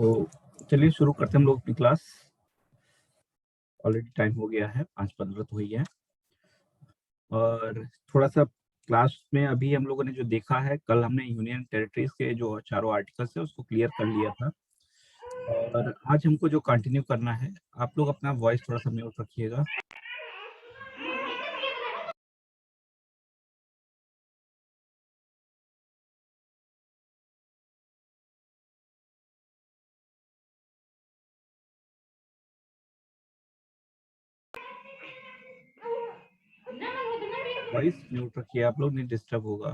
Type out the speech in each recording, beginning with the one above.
तो चलिए शुरू करते हैं हम लोग अपनी क्लास। ऑलरेडी टाइम हो गया है, 5:15 तो हुई है। और थोड़ा सा क्लास में अभी हम लोगों ने जो देखा है, कल हमने यूनियन टेरिटरीज के जो चारों आर्टिकल्स है उसको क्लियर कर लिया था। और आज हमको जो कंटिन्यू करना है, आप लोग अपना वॉइस थोड़ा सा म्यूट रखिएगा। वॉइस म्यूट रखिए, आप लोग, नहीं डिस्टर्ब होगा।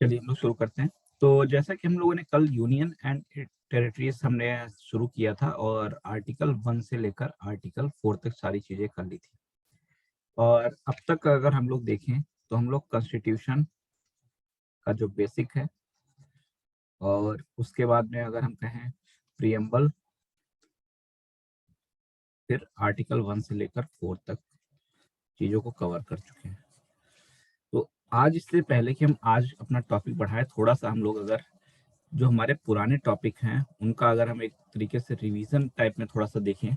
चलिए हम लोग शुरू करते हैं। तो जैसा कि हम लोगों ने कल यूनियन एंड टेरिटरीज हमने शुरू किया था, और आर्टिकल 1 से लेकर आर्टिकल 4 तक सारी चीजें कर ली थी। और अब तक अगर हम लोग देखें तो हम लोग कॉन्स्टिट्यूशन का जो बेसिक है, और उसके बाद में अगर हम कहें प्रियम्बल, फिर आर्टिकल 1 से लेकर 4 तक चीजों को कवर कर चुके हैं। तो आज, इससे पहले कि हम आज अपना टॉपिक बढ़ाएं, थोड़ा सा हम लोग अगर जो हमारे पुराने टॉपिक हैं उनका अगर हम एक तरीके से रिवीजन टाइप में थोड़ा सा देखें,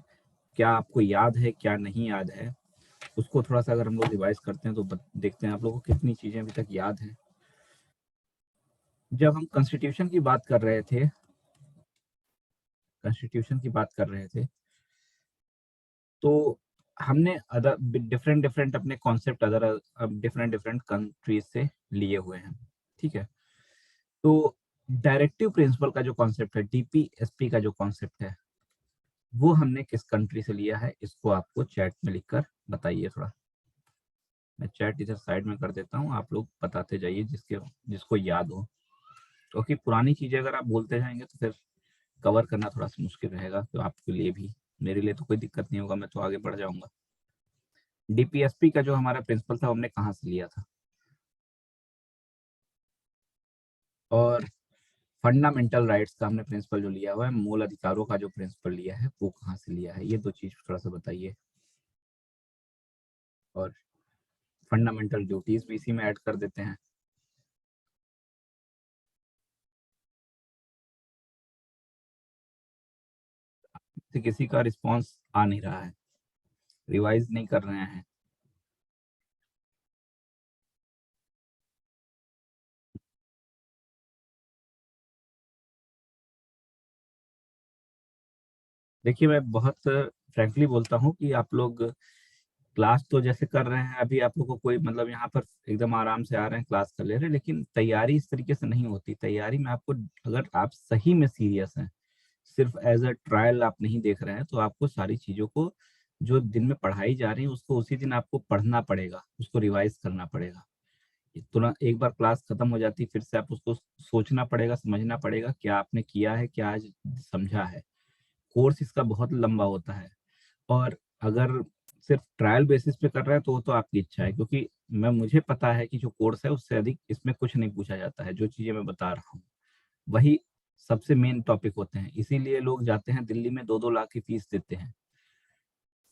क्या आपको याद है क्या नहीं याद है, उसको थोड़ा सा अगर हम लोग रिवाइज करते हैं तो देखते हैं आप लोगों को कितनी चीजें अभी तक याद हैं। जब हम कॉन्स्टिट्यूशन की बात कर रहे थे, कॉन्स्टिट्यूशन की बात कर रहे थे, तो हमने अदर डिफरेंट डिफरेंट अपने concept other different different countries से लिए हुए हैं। ठीक है। तो डायरेक्टिव प्रिंसिपल का जो कॉन्सेप्ट है, डीपीएसपी का जो कॉन्सेप्ट है, वो हमने किस कंट्री से लिया है, इसको आपको चैट में लिखकर बताइए थोड़ा। मैं चैट इधर साइड में कर देता हूँ, आप लोग बताते जाइए जिसके जिसको याद हो, क्योंकि पुरानी चीजें अगर आप बोलते जाएंगे तो फिर कवर करना थोड़ा सा मुश्किल रहेगा, तो आपके लिए भी, मेरे लिए तो कोई दिक्कत नहीं होगा, मैं तो आगे बढ़ जाऊंगा। डीपीएसपी का जो हमारा प्रिंसिपल था, हमने कहाँ से लिया था, और फंडामेंटल राइट्स का हमने प्रिंसिपल जो लिया हुआ है, मूल अधिकारों का जो प्रिंसिपल लिया है, वो कहाँ से लिया है, ये दो चीज थोड़ा सा बताइए। और फंडामेंटल ड्यूटीज भी इसी में ऐड कर देते हैं। तो किसी का रिस्पॉन्स आ नहीं रहा है, रिवाइज नहीं कर रहे हैं। देखिए, मैं बहुत फ्रैंकली बोलता हूँ कि आप लोग क्लास तो जैसे कर रहे हैं अभी, आप लोग को कोई मतलब यहाँ पर एकदम आराम से आ रहे हैं, क्लास कर ले रहे हैं, लेकिन तैयारी इस तरीके से नहीं होती। तैयारी में आपको, अगर आप सही में सीरियस हैं, सिर्फ एज अ ट्रायल आप नहीं देख रहे हैं, तो आपको सारी चीजों को जो दिन में पढ़ाई जा रही है उसको उसी दिन आपको पढ़ना पड़ेगा, उसको रिवाइज करना पड़ेगा। तुरंत एक बार क्लास खत्म हो जाती, फिर से आप उसको सोचना पड़ेगा, समझना पड़ेगा क्या आपने किया है, क्या आज समझा है। कोर्स इसका बहुत लंबा होता है। और अगर सिर्फ ट्रायल बेसिस पे कर रहे हैं तो वो तो आपकी इच्छा है, क्योंकि मुझे पता है कि जो कोर्स है उससे अधिक इसमें कुछ नहीं पूछा जाता है। जो चीजें मैं बता रहा हूँ वही सबसे मेन टॉपिक होते हैं, इसीलिए लोग जाते हैं दिल्ली में 2-2 लाख की फीस देते हैं,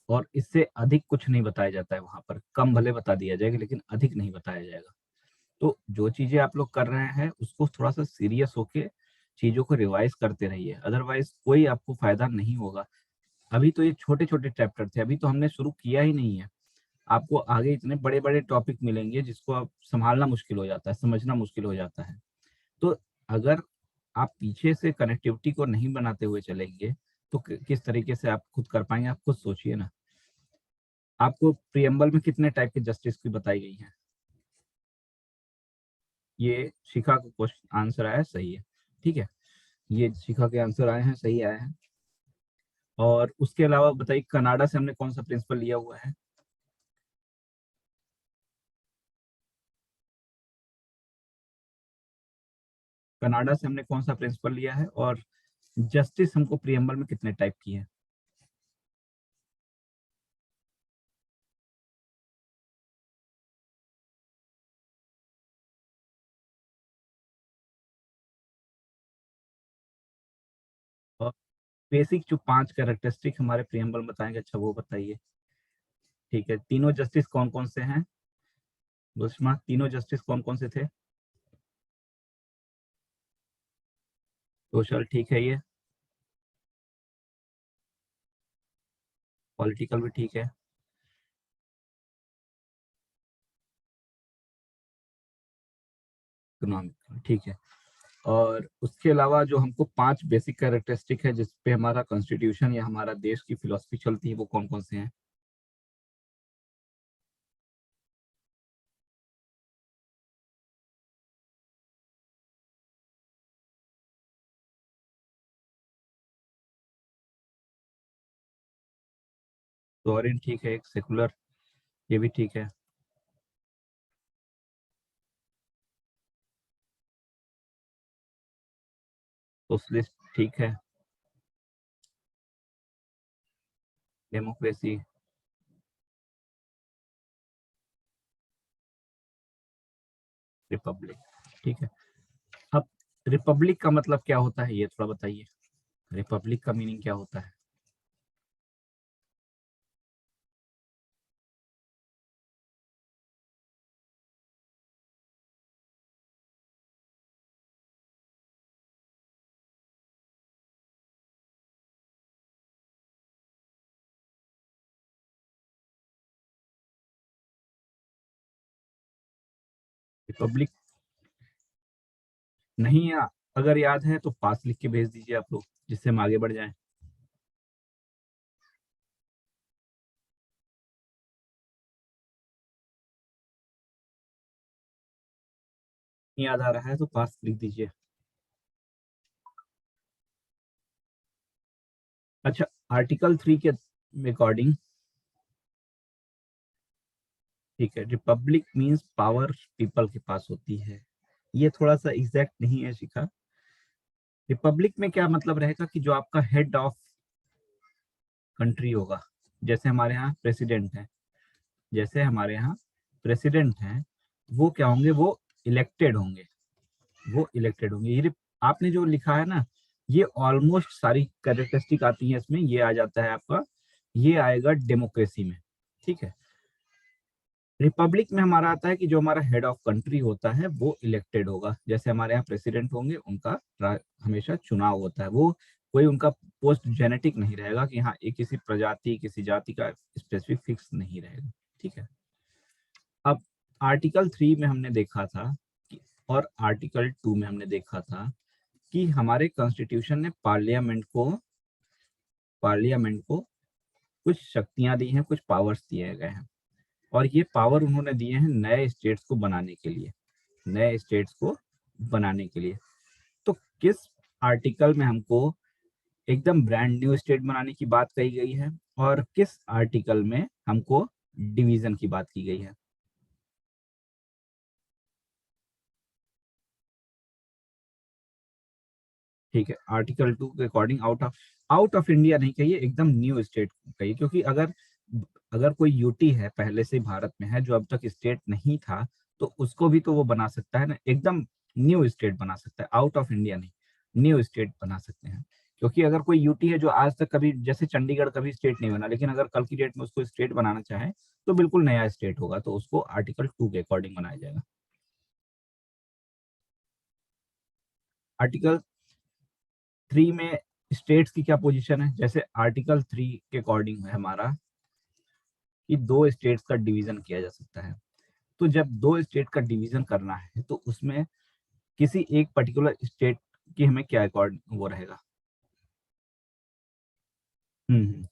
और इससे अधिक कुछ नहीं बताया जाता है वहां पर। कम भले बता दिया जाएगा लेकिन अधिक नहीं बताया जाएगा। तो जो चीजें आप लोग कर रहे हैं उसको थोड़ा सा सीरियस होके चीजों को रिवाइज करते रहिए, अदरवाइज कोई आपको फायदा नहीं होगा। अभी तो ये छोटे छोटे चैप्टर थे, अभी तो हमने शुरू किया ही नहीं है। आपको आगे इतने बड़े बड़े टॉपिक मिलेंगे जिसको आप संभालना मुश्किल हो जाता है, समझना मुश्किल हो जाता है। तो अगर आप पीछे से कनेक्टिविटी को नहीं बनाते हुए चलेंगे तो किस तरीके से आप खुद कर पाएंगे, आप खुद सोचिए ना। आपको प्रियम्बल में कितने टाइप के जस्टिस की बताई गई है, ये शिखा का क्वेश्चन आंसर आया है, सही है। ठीक है, ये शिखा के आंसर आए हैं, सही आए हैं। और उसके अलावा बताइए, कनाडा से हमने कौन सा प्रिंसिपल लिया हुआ है। कनाडा से हमने कौन सा प्रिंसिपल लिया है, और जस्टिस हमको प्रियम्बल में कितने टाइप की है। बेसिक जो 5 कैरेक्टरिस्टिक हमारे प्रियम्बल बताएंगे, अच्छा वो बताइए। ठीक है, तीनों जस्टिस कौन कौन से हैं दुष्मा, तीनों जस्टिस कौन कौन से थे? सोशल ठीक है, ये पॉलिटिकल भी ठीक है, इकोनॉमिक ठीक है। और उसके अलावा जो हमको 5 बेसिक कैरेक्टरिस्टिक है जिस पे हमारा कॉन्स्टिट्यूशन या हमारा देश की फिलोसफी चलती है, वो कौन कौन से हैं? सॉवरेन ठीक है, एक सेकुलर, ये भी ठीक है। सोशलिस्ट ठीक है। डेमोक्रेसी रिपब्लिक ठीक है। अब रिपब्लिक का मतलब क्या होता है, ये थोड़ा बताइए। रिपब्लिक का मीनिंग क्या होता है? रिपब्लिक नहीं अगर याद है तो पास लिख के भेज दीजिए आप लोग, जिससे हम आगे बढ़ जाएं। नहीं याद आ रहा है तो पास लिख दीजिए। अच्छा, आर्टिकल 3 के अकॉर्डिंग, ठीक है, रिपब्लिक मींस पावर पीपल के पास होती है। ये थोड़ा सा एग्जैक्ट नहीं है शिखा। रिपब्लिक में क्या मतलब रहेगा कि जो आपका हेड ऑफ कंट्री होगा, जैसे हमारे यहाँ प्रेसिडेंट है, जैसे हमारे यहाँ प्रेसिडेंट हैं, वो क्या होंगे, वो इलेक्टेड होंगे, वो इलेक्टेड होंगे। ये आपने जो लिखा है ना, ये ऑलमोस्ट सारी कैरेक्टरिस्टिक आती है इसमें, ये आ जाता है आपका, ये आएगा डेमोक्रेसी में। ठीक है, रिपब्लिक में हमारा आता है कि जो हमारा हेड ऑफ कंट्री होता है वो इलेक्टेड होगा, जैसे हमारे यहाँ प्रेसिडेंट होंगे, उनका हमेशा चुनाव होता है, वो कोई उनका पोस्ट जेनेटिक नहीं रहेगा कि हाँ ये किसी प्रजाति किसी जाति का स्पेसिफिक फिक्स नहीं रहेगा। ठीक है। अब आर्टिकल 3 में हमने देखा था कि, और आर्टिकल 2 में हमने देखा था कि हमारे कॉन्स्टिट्यूशन ने पार्लियामेंट को कुछ शक्तियां दी हैं, कुछ पावर्स दिए गए हैं, और ये पावर उन्होंने दिए हैं नए स्टेट्स को बनाने के लिए, नए स्टेट्स को बनाने के लिए। तो किस आर्टिकल में हमको एकदम ब्रांड न्यू स्टेट बनाने की बात कही गई है, और किस आर्टिकल में हमको डिवीजन की बात की गई है? ठीक है, आर्टिकल 2 के अकॉर्डिंग आउट ऑफ इंडिया नहीं कहिए, एकदम न्यू स्टेट कहिए, क्योंकि अगर अगर कोई यूटी है पहले से भारत में है जो अब तक स्टेट नहीं था, तो उसको भी तो वो बना सकता है ना, एकदम न्यू स्टेट बना सकता है, आउट ऑफ इंडिया नहीं, न्यू स्टेट बना सकते हैं। क्योंकि अगर कोई यूटी है जो आज तक कभी, जैसे चंडीगढ़ कभी स्टेट नहीं बना, लेकिन अगर कल की डेट में उसको स्टेट बनाना चाहे तो बिल्कुल नया स्टेट होगा, तो उसको आर्टिकल 2 के अकॉर्डिंग बनाया जाएगा। आर्टिकल 3 में स्टेट्स की क्या पोजीशन है, जैसे आर्टिकल 3 के अकॉर्डिंग है हमारा कि दो स्टेट्स का डिवीजन किया जा सकता है। तो जब दो स्टेट का डिवीजन करना है तो उसमें किसी एक पर्टिकुलर स्टेट की हमें क्या अकॉर्ड वो रहेगा।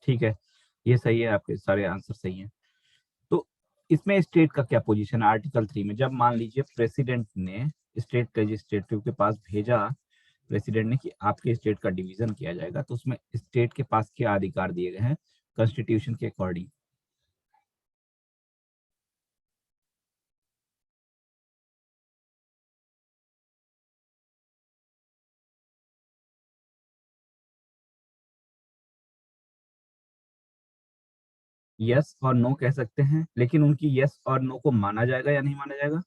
ठीक है, ये सही है, आपके सारे आंसर सही हैं। तो इसमें स्टेट का क्या पोजीशन है आर्टिकल 3 में, जब मान लीजिए प्रेसिडेंट ने स्टेट लेजिस्लेटिव के पास भेजा, प्रेसिडेंट ने कि आपके स्टेट का डिवीजन किया जाएगा, तो उसमें स्टेट के पास क्या अधिकार दिए गए हैं कॉन्स्टिट्यूशन के अकॉर्डिंग? यस और नो कह सकते हैं, लेकिन उनकी यस और नो को माना जाएगा या नहीं माना जाएगा?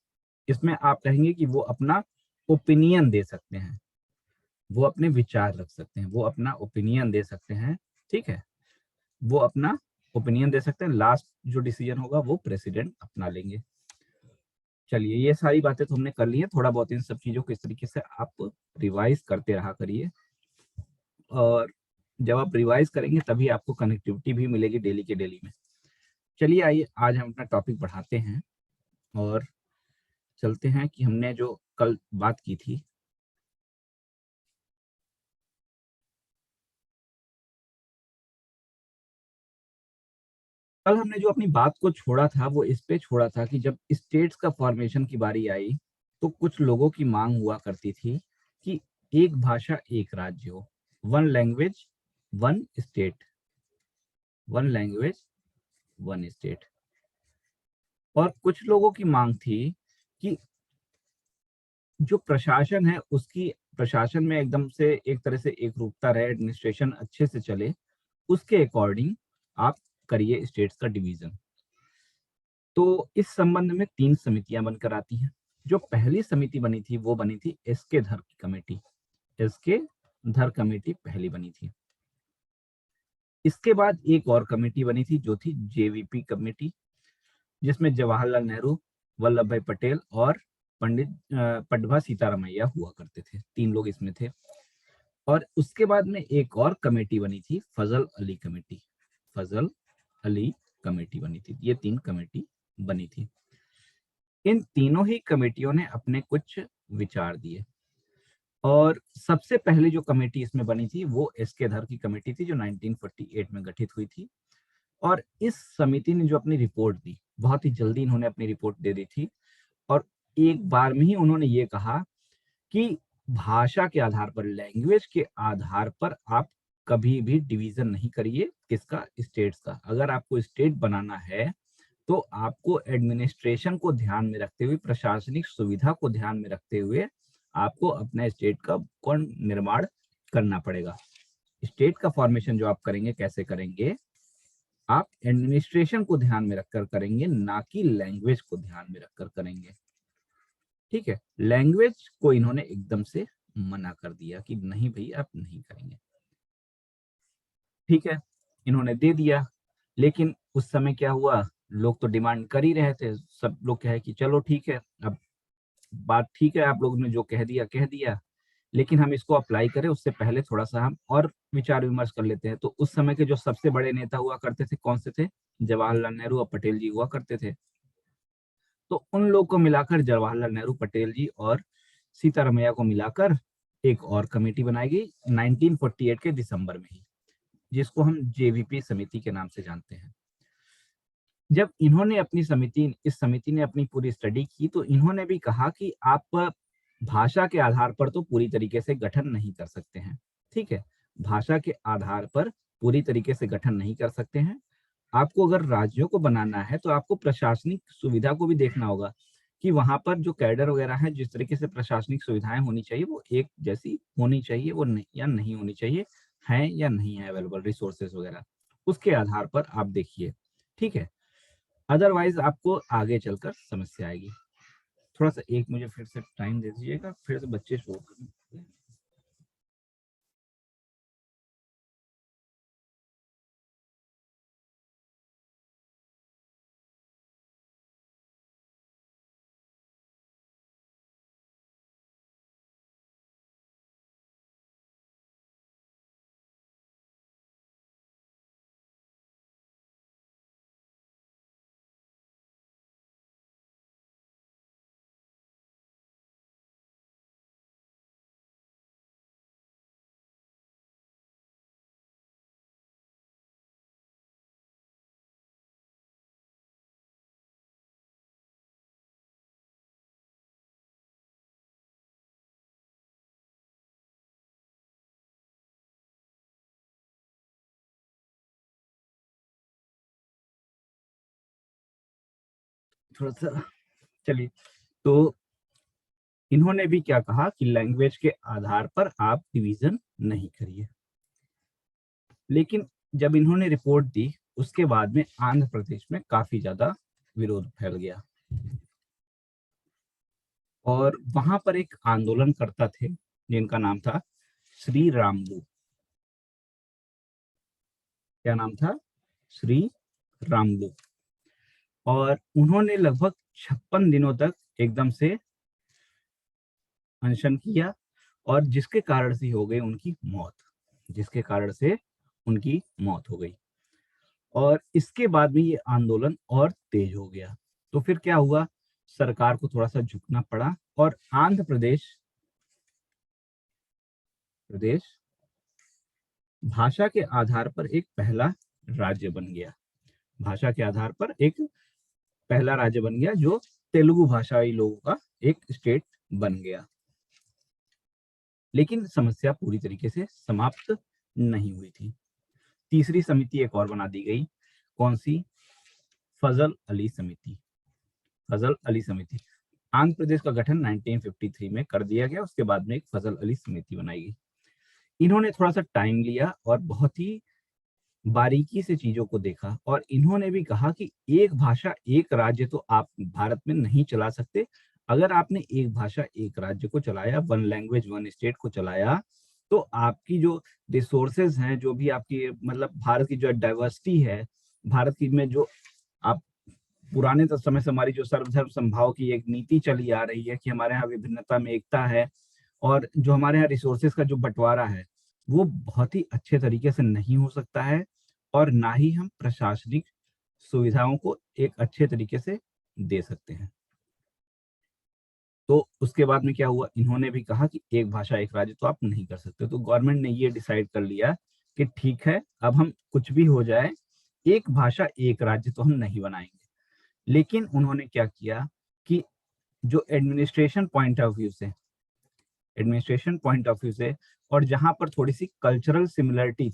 इसमें आप कहेंगे कि वो अपना ओपिनियन दे सकते हैं, वो अपने विचार रख सकते हैं, वो अपना ओपिनियन दे सकते हैं, ठीक है, वो अपना ओपिनियन दे सकते हैं। लास्ट जो डिसीजन होगा वो प्रेसिडेंट अपना लेंगे। चलिए, ये सारी बातें तो हमने कर ली है। थोड़ा बहुत इन सब चीजों को इस तरीके से आप रिवाइज करते रहा करिए, और जब आप रिवाइज करेंगे तभी आपको कनेक्टिविटी भी मिलेगी डेली के डेली में। चलिए, आइए आज हम अपना टॉपिक बढ़ाते हैं और चलते हैं कि हमने जो कल बात की थी, कल हमने जो अपनी बात को छोड़ा था वो इस पे छोड़ा था कि जब स्टेट्स का फॉर्मेशन की बारी आई तो कुछ लोगों की मांग हुआ करती थी कि एक भाषा एक राज्य हो, one language one state, one language one state. और कुछ लोगों की मांग थी कि जो प्रशासन है उसकी, प्रशासन में एकदम से एक तरह से एक रूपता रहे, एडमिनिस्ट्रेशन अच्छे से चले, उसके अकॉर्डिंग आप करिए स्टेट्स का डिवीजन। तो इस संबंध में 3 समितियां बनकर आती हैं। जो पहली समिति बनी थी वो बनी थी एसके धर की कमेटी, एसके धर कमेटी पहली बनी थी। इसके बाद एक और कमेटी बनी थी जो थी जेवीपी कमेटी, जिसमें जवाहरलाल नेहरू, वल्लभ भाई पटेल और पंडित पटभा सीतारामैया हुआ करते थे, 3 लोग इसमें थे। और उसके बाद में एक और कमेटी बनी थी, फजल अली कमेटी, फजल अली कमेटी बनी थी। ये 3 कमेटी बनी थी। इन तीनों ही कमेटियों ने अपने कुछ विचार दिए, और सबसे पहले जो कमेटी इसमें बनी थी वो एसके धर की कमेटी थी, जो 1948 में गठित हुई थी। और इस समिति ने जो अपनी रिपोर्ट दी, बहुत ही जल्दी इन्होंने अपनी रिपोर्ट दे दी थी, और एक बार में ही उन्होंने ये कहा कि भाषा के आधार पर, लैंग्वेज के आधार पर आप कभी भी डिवीजन नहीं करिए, किसका, स्टेट्स का। अगर आपको स्टेट बनाना है तो आपको एडमिनिस्ट्रेशन को ध्यान में रखते हुए, प्रशासनिक सुविधा को ध्यान में रखते हुए आपको अपने स्टेट का कौन निर्माण करना पड़ेगा। स्टेट का फॉर्मेशन जो आप करेंगे कैसे करेंगे, आप एडमिनिस्ट्रेशन को ध्यान में रखकर करेंगे, ना कि लैंग्वेज को ध्यान में रखकर करेंगे। ठीक है, लैंग्वेज को इन्होंने एकदम से मना कर दिया कि नहीं भाई आप नहीं करेंगे। ठीक है, इन्होंने दे दिया। लेकिन उस समय क्या हुआ, लोग तो डिमांड कर ही रहे थे, सब लोग कहे कि चलो ठीक है, अब बात ठीक है, आप लोगों ने जो कह दिया, लेकिन हम इसको अप्लाई करें उससे पहले थोड़ा सा हम और विचार विमर्श कर लेते हैं। तो उस समय के जो सबसे बड़े नेता हुआ करते थे कौन से थे, जवाहरलाल नेहरू और पटेल जी हुआ करते थे। तो उन लोग को मिलाकर, जवाहरलाल नेहरू, पटेल जी और सीतारमैया को मिलाकर एक और कमेटी बनाई गई 1948 के दिसंबर में ही, जिसको हम जेवीपी समिति के नाम से जानते हैं। जब इन्होंने अपनी समिति, इस समिति ने अपनी पूरी स्टडी की, तो इन्होंने भी कहा कि आप भाषा के आधार पर तो पूरी तरीके से गठन नहीं कर सकते हैं। ठीक है, भाषा के आधार पर पूरी तरीके से गठन नहीं कर सकते हैं। आपको अगर राज्यों को बनाना है तो आपको प्रशासनिक सुविधा को भी देखना होगा कि वहां पर जो कैडर वगैरह है, जिस तरीके से प्रशासनिक सुविधाएं होनी चाहिए वो एक जैसी होनी चाहिए, वो नहीं या नहीं होनी चाहिए, है या नहीं है अवेलेबल रिसोर्सेज वगैरह, उसके आधार पर आप देखिए। ठीक है, अदरवाइज आपको आगे चलकर समस्या आएगी। थोड़ा सा एक मुझे फिर से टाइम दे दीजिएगा, फिर से बच्चे शोर कर रहे हैं। थोड़ा सा, चलिए। तो इन्होंने भी क्या कहा कि लैंग्वेज के आधार पर आप डिवीजन नहीं करिए। लेकिन जब इन्होंने रिपोर्ट दी उसके बाद में आंध्र प्रदेश में काफी ज्यादा विरोध फैल गया, और वहां पर एक आंदोलन करता थे जिनका नाम था श्री रामलू। क्या नाम था? श्री रामलू। और उन्होंने लगभग 56 दिनों तक एकदम से अनशन किया, और जिसके कारण से हो गई उनकी मौत, जिसके कारण से उनकी मौत हो गई। और इसके बाद भी ये आंदोलन और तेज हो गया। तो फिर क्या हुआ, सरकार को थोड़ा सा झुकना पड़ा, और आंध्र प्रदेश भाषा के आधार पर एक पहला राज्य बन गया। भाषा के आधार पर एक पहला राज्य बन गया, जो तेलुगु भाषाई लोगों का एक स्टेट बन गया। लेकिन समस्या पूरी तरीके से समाप्त नहीं हुई थी। तीसरी समिति एक और बना दी गई। कौन सी? फजल अली समिति। फजल अली समिति। आंध्र प्रदेश का गठन 1953 में कर दिया गया। उसके बाद में एक फजल अली समिति बनाई गई। इन्होंने थोड़ा सा टाइम लिया और बहुत ही बारीकी से चीजों को देखा, और इन्होंने भी कहा कि एक भाषा एक राज्य तो आप भारत में नहीं चला सकते। अगर आपने एक भाषा एक राज्य को चलाया, वन लैंग्वेज वन स्टेट को चलाया, तो आपकी जो रिसोर्सेज हैं, जो भी आपकी मतलब भारत की जो डाइवर्सिटी है, भारत की में जो आप पुराने समय से हमारी जो सर्वधर्म समभाव की एक नीति चली आ रही है कि हमारे यहाँ विभिन्नता में एकता है, और जो हमारे यहाँ रिसोर्सेज का जो बंटवारा है वो बहुत ही अच्छे तरीके से नहीं हो सकता है, और ना ही हम प्रशासनिक सुविधाओं को एक अच्छे तरीके से दे सकते हैं। तो उसके बाद में क्या हुआ, इन्होंने भी कहा कि एक भाषा एक राज्य तो आप नहीं कर सकते। तो गवर्नमेंट ने ये डिसाइड कर लिया कि ठीक है, अब हम कुछ भी हो जाए, एक भाषा एक राज्य तो हम नहीं बनाएंगे। लेकिन उन्होंने क्या किया कि जो एडमिनिस्ट्रेशन पॉइंट ऑफ व्यू से, और जहां पर थोड़ी सी कल्चरल सिमिलरिटी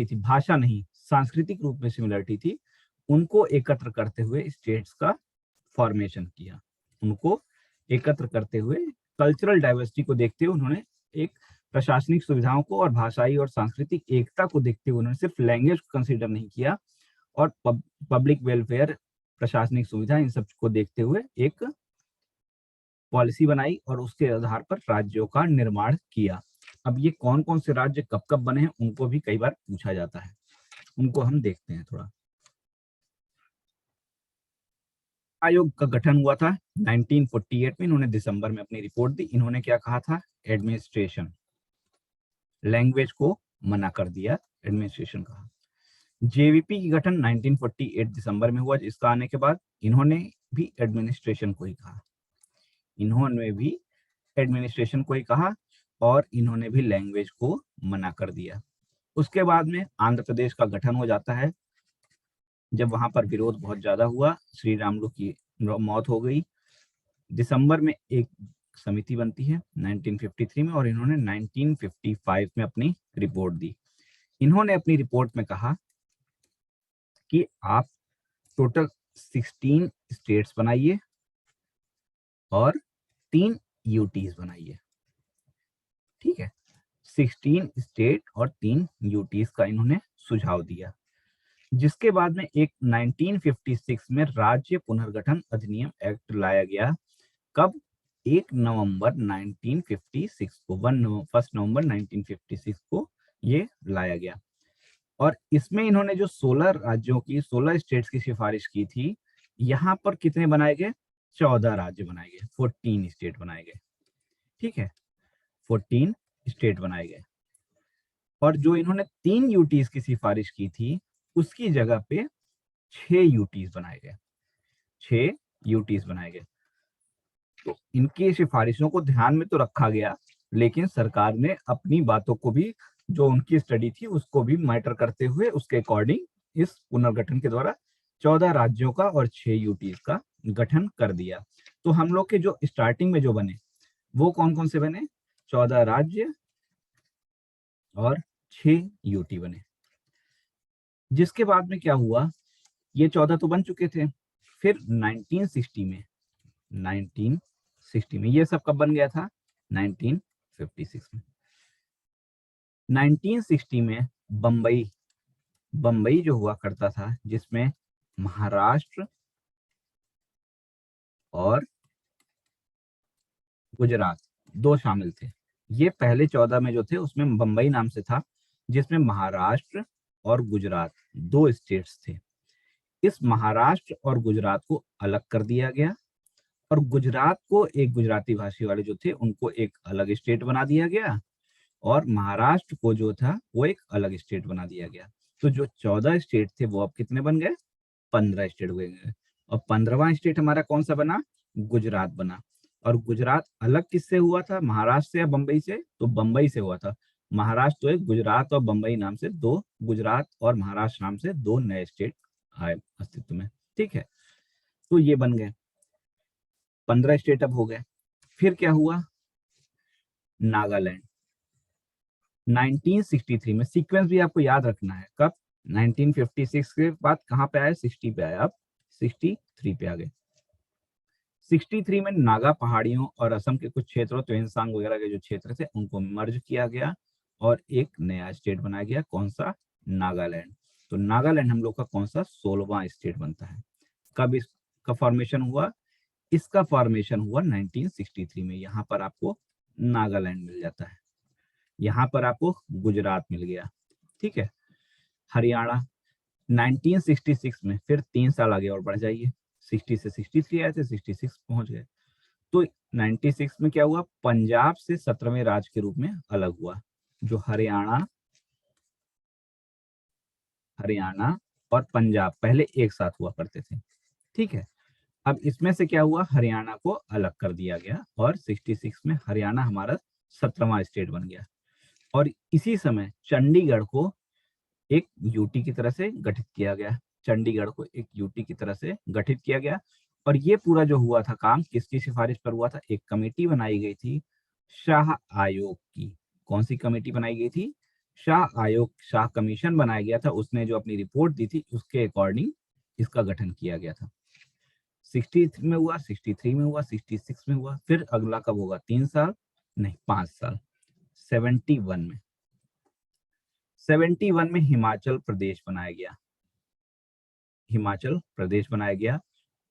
थी, भाषा नहीं सांस्कृतिक रूप में सिमिलरिटी थी, उनको एकत्र करते हुए स्टेट्स का फॉर्मेशन किया। उनको एकत्र करते हुए कल्चरल डाइवर्सिटी को देखते हुए उन्होंने एक प्रशासनिक सुविधाओं को और भाषाई और सांस्कृतिक एकता को देखते हुए उन्होंने सिर्फ लैंग्वेज को कंसिडर नहीं किया, और पब्लिक वेलफेयर, प्रशासनिक सुविधा, इन सब को देखते हुए एक पॉलिसी बनाई, और उसके आधार पर राज्यों का निर्माण किया। अब ये कौन कौन से राज्य कब कब बने हैं उनको भी कई बार पूछा जाता है, उनको हम देखते हैं थोड़ा। आयोग का गठन हुआ था 1948 में। इन्होंने दिसंबर में अपनी रिपोर्ट दी। इन्होंने क्या कहा था? एडमिनिस्ट्रेशन, लैंग्वेज को मना कर दिया, एडमिनिस्ट्रेशन कहा। जेवीपी की गठन 1948 दिसंबर में हुआ। इसका आने के बाद इन्होंने भी एडमिनिस्ट्रेशन को ही कहा, इन्होंने भी एडमिनिस्ट्रेशन को ही कहा, और इन्होंने भी लैंग्वेज को मना कर दिया। उसके बाद में आंध्र प्रदेश का गठन हो जाता है। जब वहां पर विरोध बहुत ज्यादा हुआ, श्री रामुलु की मौत हो गई। दिसंबर में एक समिति बनती है 1953 में, और इन्होंने 1955 में अपनी रिपोर्ट दी। इन्होंने अपनी रिपोर्ट में कहा कि आप टोटल 16 स्टेट्स बनाइए और 3 यूटीज बनाइए। ठीक है, 16 स्टेट और 3 यूटीज का इन्होंने सुझाव दिया। जिसके बाद में एक 1956 में राज्य पुनर्गठन अधिनियम एक्ट लाया गया। कब? 1 नवंबर 1956 को, 1 नवंबर 1956 को ये लाया गया। और इसमें इन्होंने जो 16 राज्यों की, 16 स्टेट्स की सिफारिश की थी, यहां पर कितने बनाए गए? 14 राज्य बनाए गए, 14 स्टेट बनाए गए। ठीक है, 14 स्टेट बनाए गए। और जो इन्होंने 3 यूटीज की सिफारिश की थी, उसकी जगह पे 6 यूटीज बनाए गए, 6 यूटीज बनाए गए। तो इनकी सिफारिशों को ध्यान में तो रखा गया, लेकिन सरकार ने अपनी बातों को भी, जो उनकी स्टडी थी उसको भी मैटर करते हुए, उसके अकॉर्डिंग इस पुनर्गठन के द्वारा 14 राज्यों का और 6 यूटीज का गठन कर दिया। तो हम लोग के जो स्टार्टिंग में जो बने वो कौन कौन से बने? 14 राज्य और 6 यूटी बने। जिसके बाद में क्या हुआ, ये 14 तो बन चुके थे। फिर 1960 में ये सब कब बन गया था? 1956 में। 1960 में बम्बई जो हुआ करता था, जिसमें महाराष्ट्र और गुजरात दो शामिल थे। ये पहले 14 में जो थे उसमें बंबई नाम से था, जिसमें महाराष्ट्र और गुजरात दो स्टेट्स थे। इस महाराष्ट्र और गुजरात को अलग कर दिया गया और गुजरात को एक गुजराती भाषी वाले जो थे उनको एक अलग स्टेट बना दिया गया और महाराष्ट्र को जो था वो एक अलग स्टेट बना दिया गया। तो जो 14 स्टेट थे वो अब कितने बन गए? 15 स्टेट हुए गए। और 15वां स्टेट हमारा कौन सा बना? गुजरात बना। और गुजरात अलग किससे हुआ था, महाराष्ट्र से या बंबई से? तो बंबई से हुआ था। महाराष्ट्र तो एक, गुजरात और बंबई नाम से दो, गुजरात और महाराष्ट्र नाम से दो नए स्टेट आए अस्तित्व में। ठीक है, तो ये बन गए 15 स्टेट अब हो गए। फिर क्या हुआ? नागालैंड 1963 में, सीक्वेंस भी आपको याद रखना है, कब? 1956 के बाद कहाँ पे आए? 60 पे आए, अब 63 पे आ गए। 63 में नागा पहाड़ियों और असम के कुछ क्षेत्रों, त्वेंसांग वगैरह के जो क्षेत्र थे उनको मर्ज किया गया और एक नया स्टेट बनाया गया। कौन सा? नागालैंड। तो नागालैंड हम लोग का कौन सा? 16वां स्टेट बनता है। कब इसका फॉर्मेशन हुआ? इसका फॉर्मेशन हुआ 1963 में। यहाँ पर आपको नागालैंड मिल जाता है, यहाँ पर आपको गुजरात मिल गया। ठीक है, हरियाणा 1966 में, फिर 3 साल आगे और बढ़ जाइए, 60 से 63 आए थे, 66 पहुंच गए। तो 96 में क्या हुआ? पंजाब से 17वें राज्य के रूप में अलग हुआ, जो हरियाणा हरियाणा और पंजाब पहले एक साथ हुआ करते थे। ठीक है, अब इसमें से क्या हुआ? हरियाणा को अलग कर दिया गया और 66 में हरियाणा हमारा 17वां स्टेट बन गया। और इसी समय चंडीगढ़ को एक यूटी की तरह से गठित किया गया। चंडीगढ़ को एक यूटी की तरह से गठित किया गया। और ये पूरा जो हुआ था काम किसकी सिफारिश पर हुआ था? एक कमेटी बनाई गई थी शाह आयोग की। कौन सी कमेटी बनाई गई थी? शाह आयोग, शाह कमीशन बनाया गया था। उसने जो अपनी रिपोर्ट दी थी उसके अकॉर्डिंग इसका गठन किया गया था। 63 में हुआ, 63 में हुआ, 66 में हुआ, फिर अगला कब होगा? 3 साल नहीं, 5 साल, 71 में। 71 में हिमाचल प्रदेश बनाया गया, हिमाचल प्रदेश बनाया गया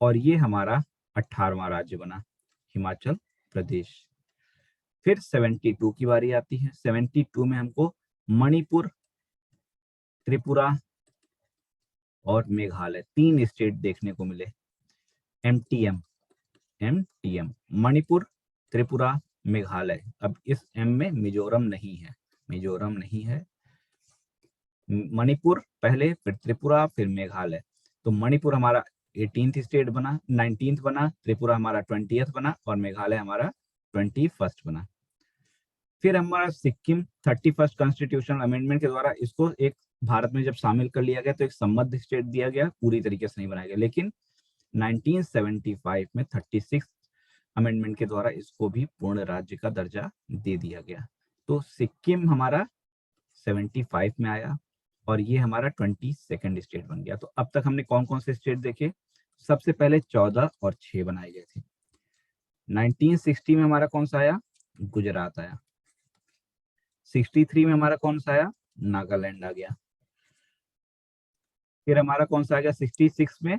और ये हमारा 18वां राज्य बना, हिमाचल प्रदेश। फिर 72 की बारी आती है। 72 में हमको मणिपुर, त्रिपुरा और मेघालय तीन स्टेट देखने को मिले। MTM, MTM, Manipur, Tripura, Meghalaya. अब इस एम में मिजोरम नहीं है, मिजोरम नहीं है। मणिपुर पहले, फिर त्रिपुरा, फिर मेघालय। तो मणिपुर हमारा 18th स्टेट बना, 19th बना, त्रिपुरा हमारा 20th बना और मेघालय हमारा 21st बना। फिर हमारा सिक्किम 31st कॉन्स्टिट्यूशनल अमेंडमेंट के द्वारा इसको एक भारत में जब शामिल कर लिया गया तो एक संबद्ध स्टेट दिया गया, पूरी तरीके से नहीं बनाया गया। लेकिन 1975 में 36 अमेंडमेंट के द्वारा इसको भी पूर्ण राज्य का दर्जा दे दिया गया। तो सिक्किम हमारा 75 में आया और ये हमारा 22nd स्टेट बन गया। तो अब तक हमने कौन कौन से स्टेट देखे? सबसे पहले 14 और 6 बनाए गए थे। 1960 में हमारा कौन सा आया? गुजरात आया। 63 में हमारा कौन सा आया? नागालैंड आ गया। फिर हमारा कौन सा आ गया? 66 में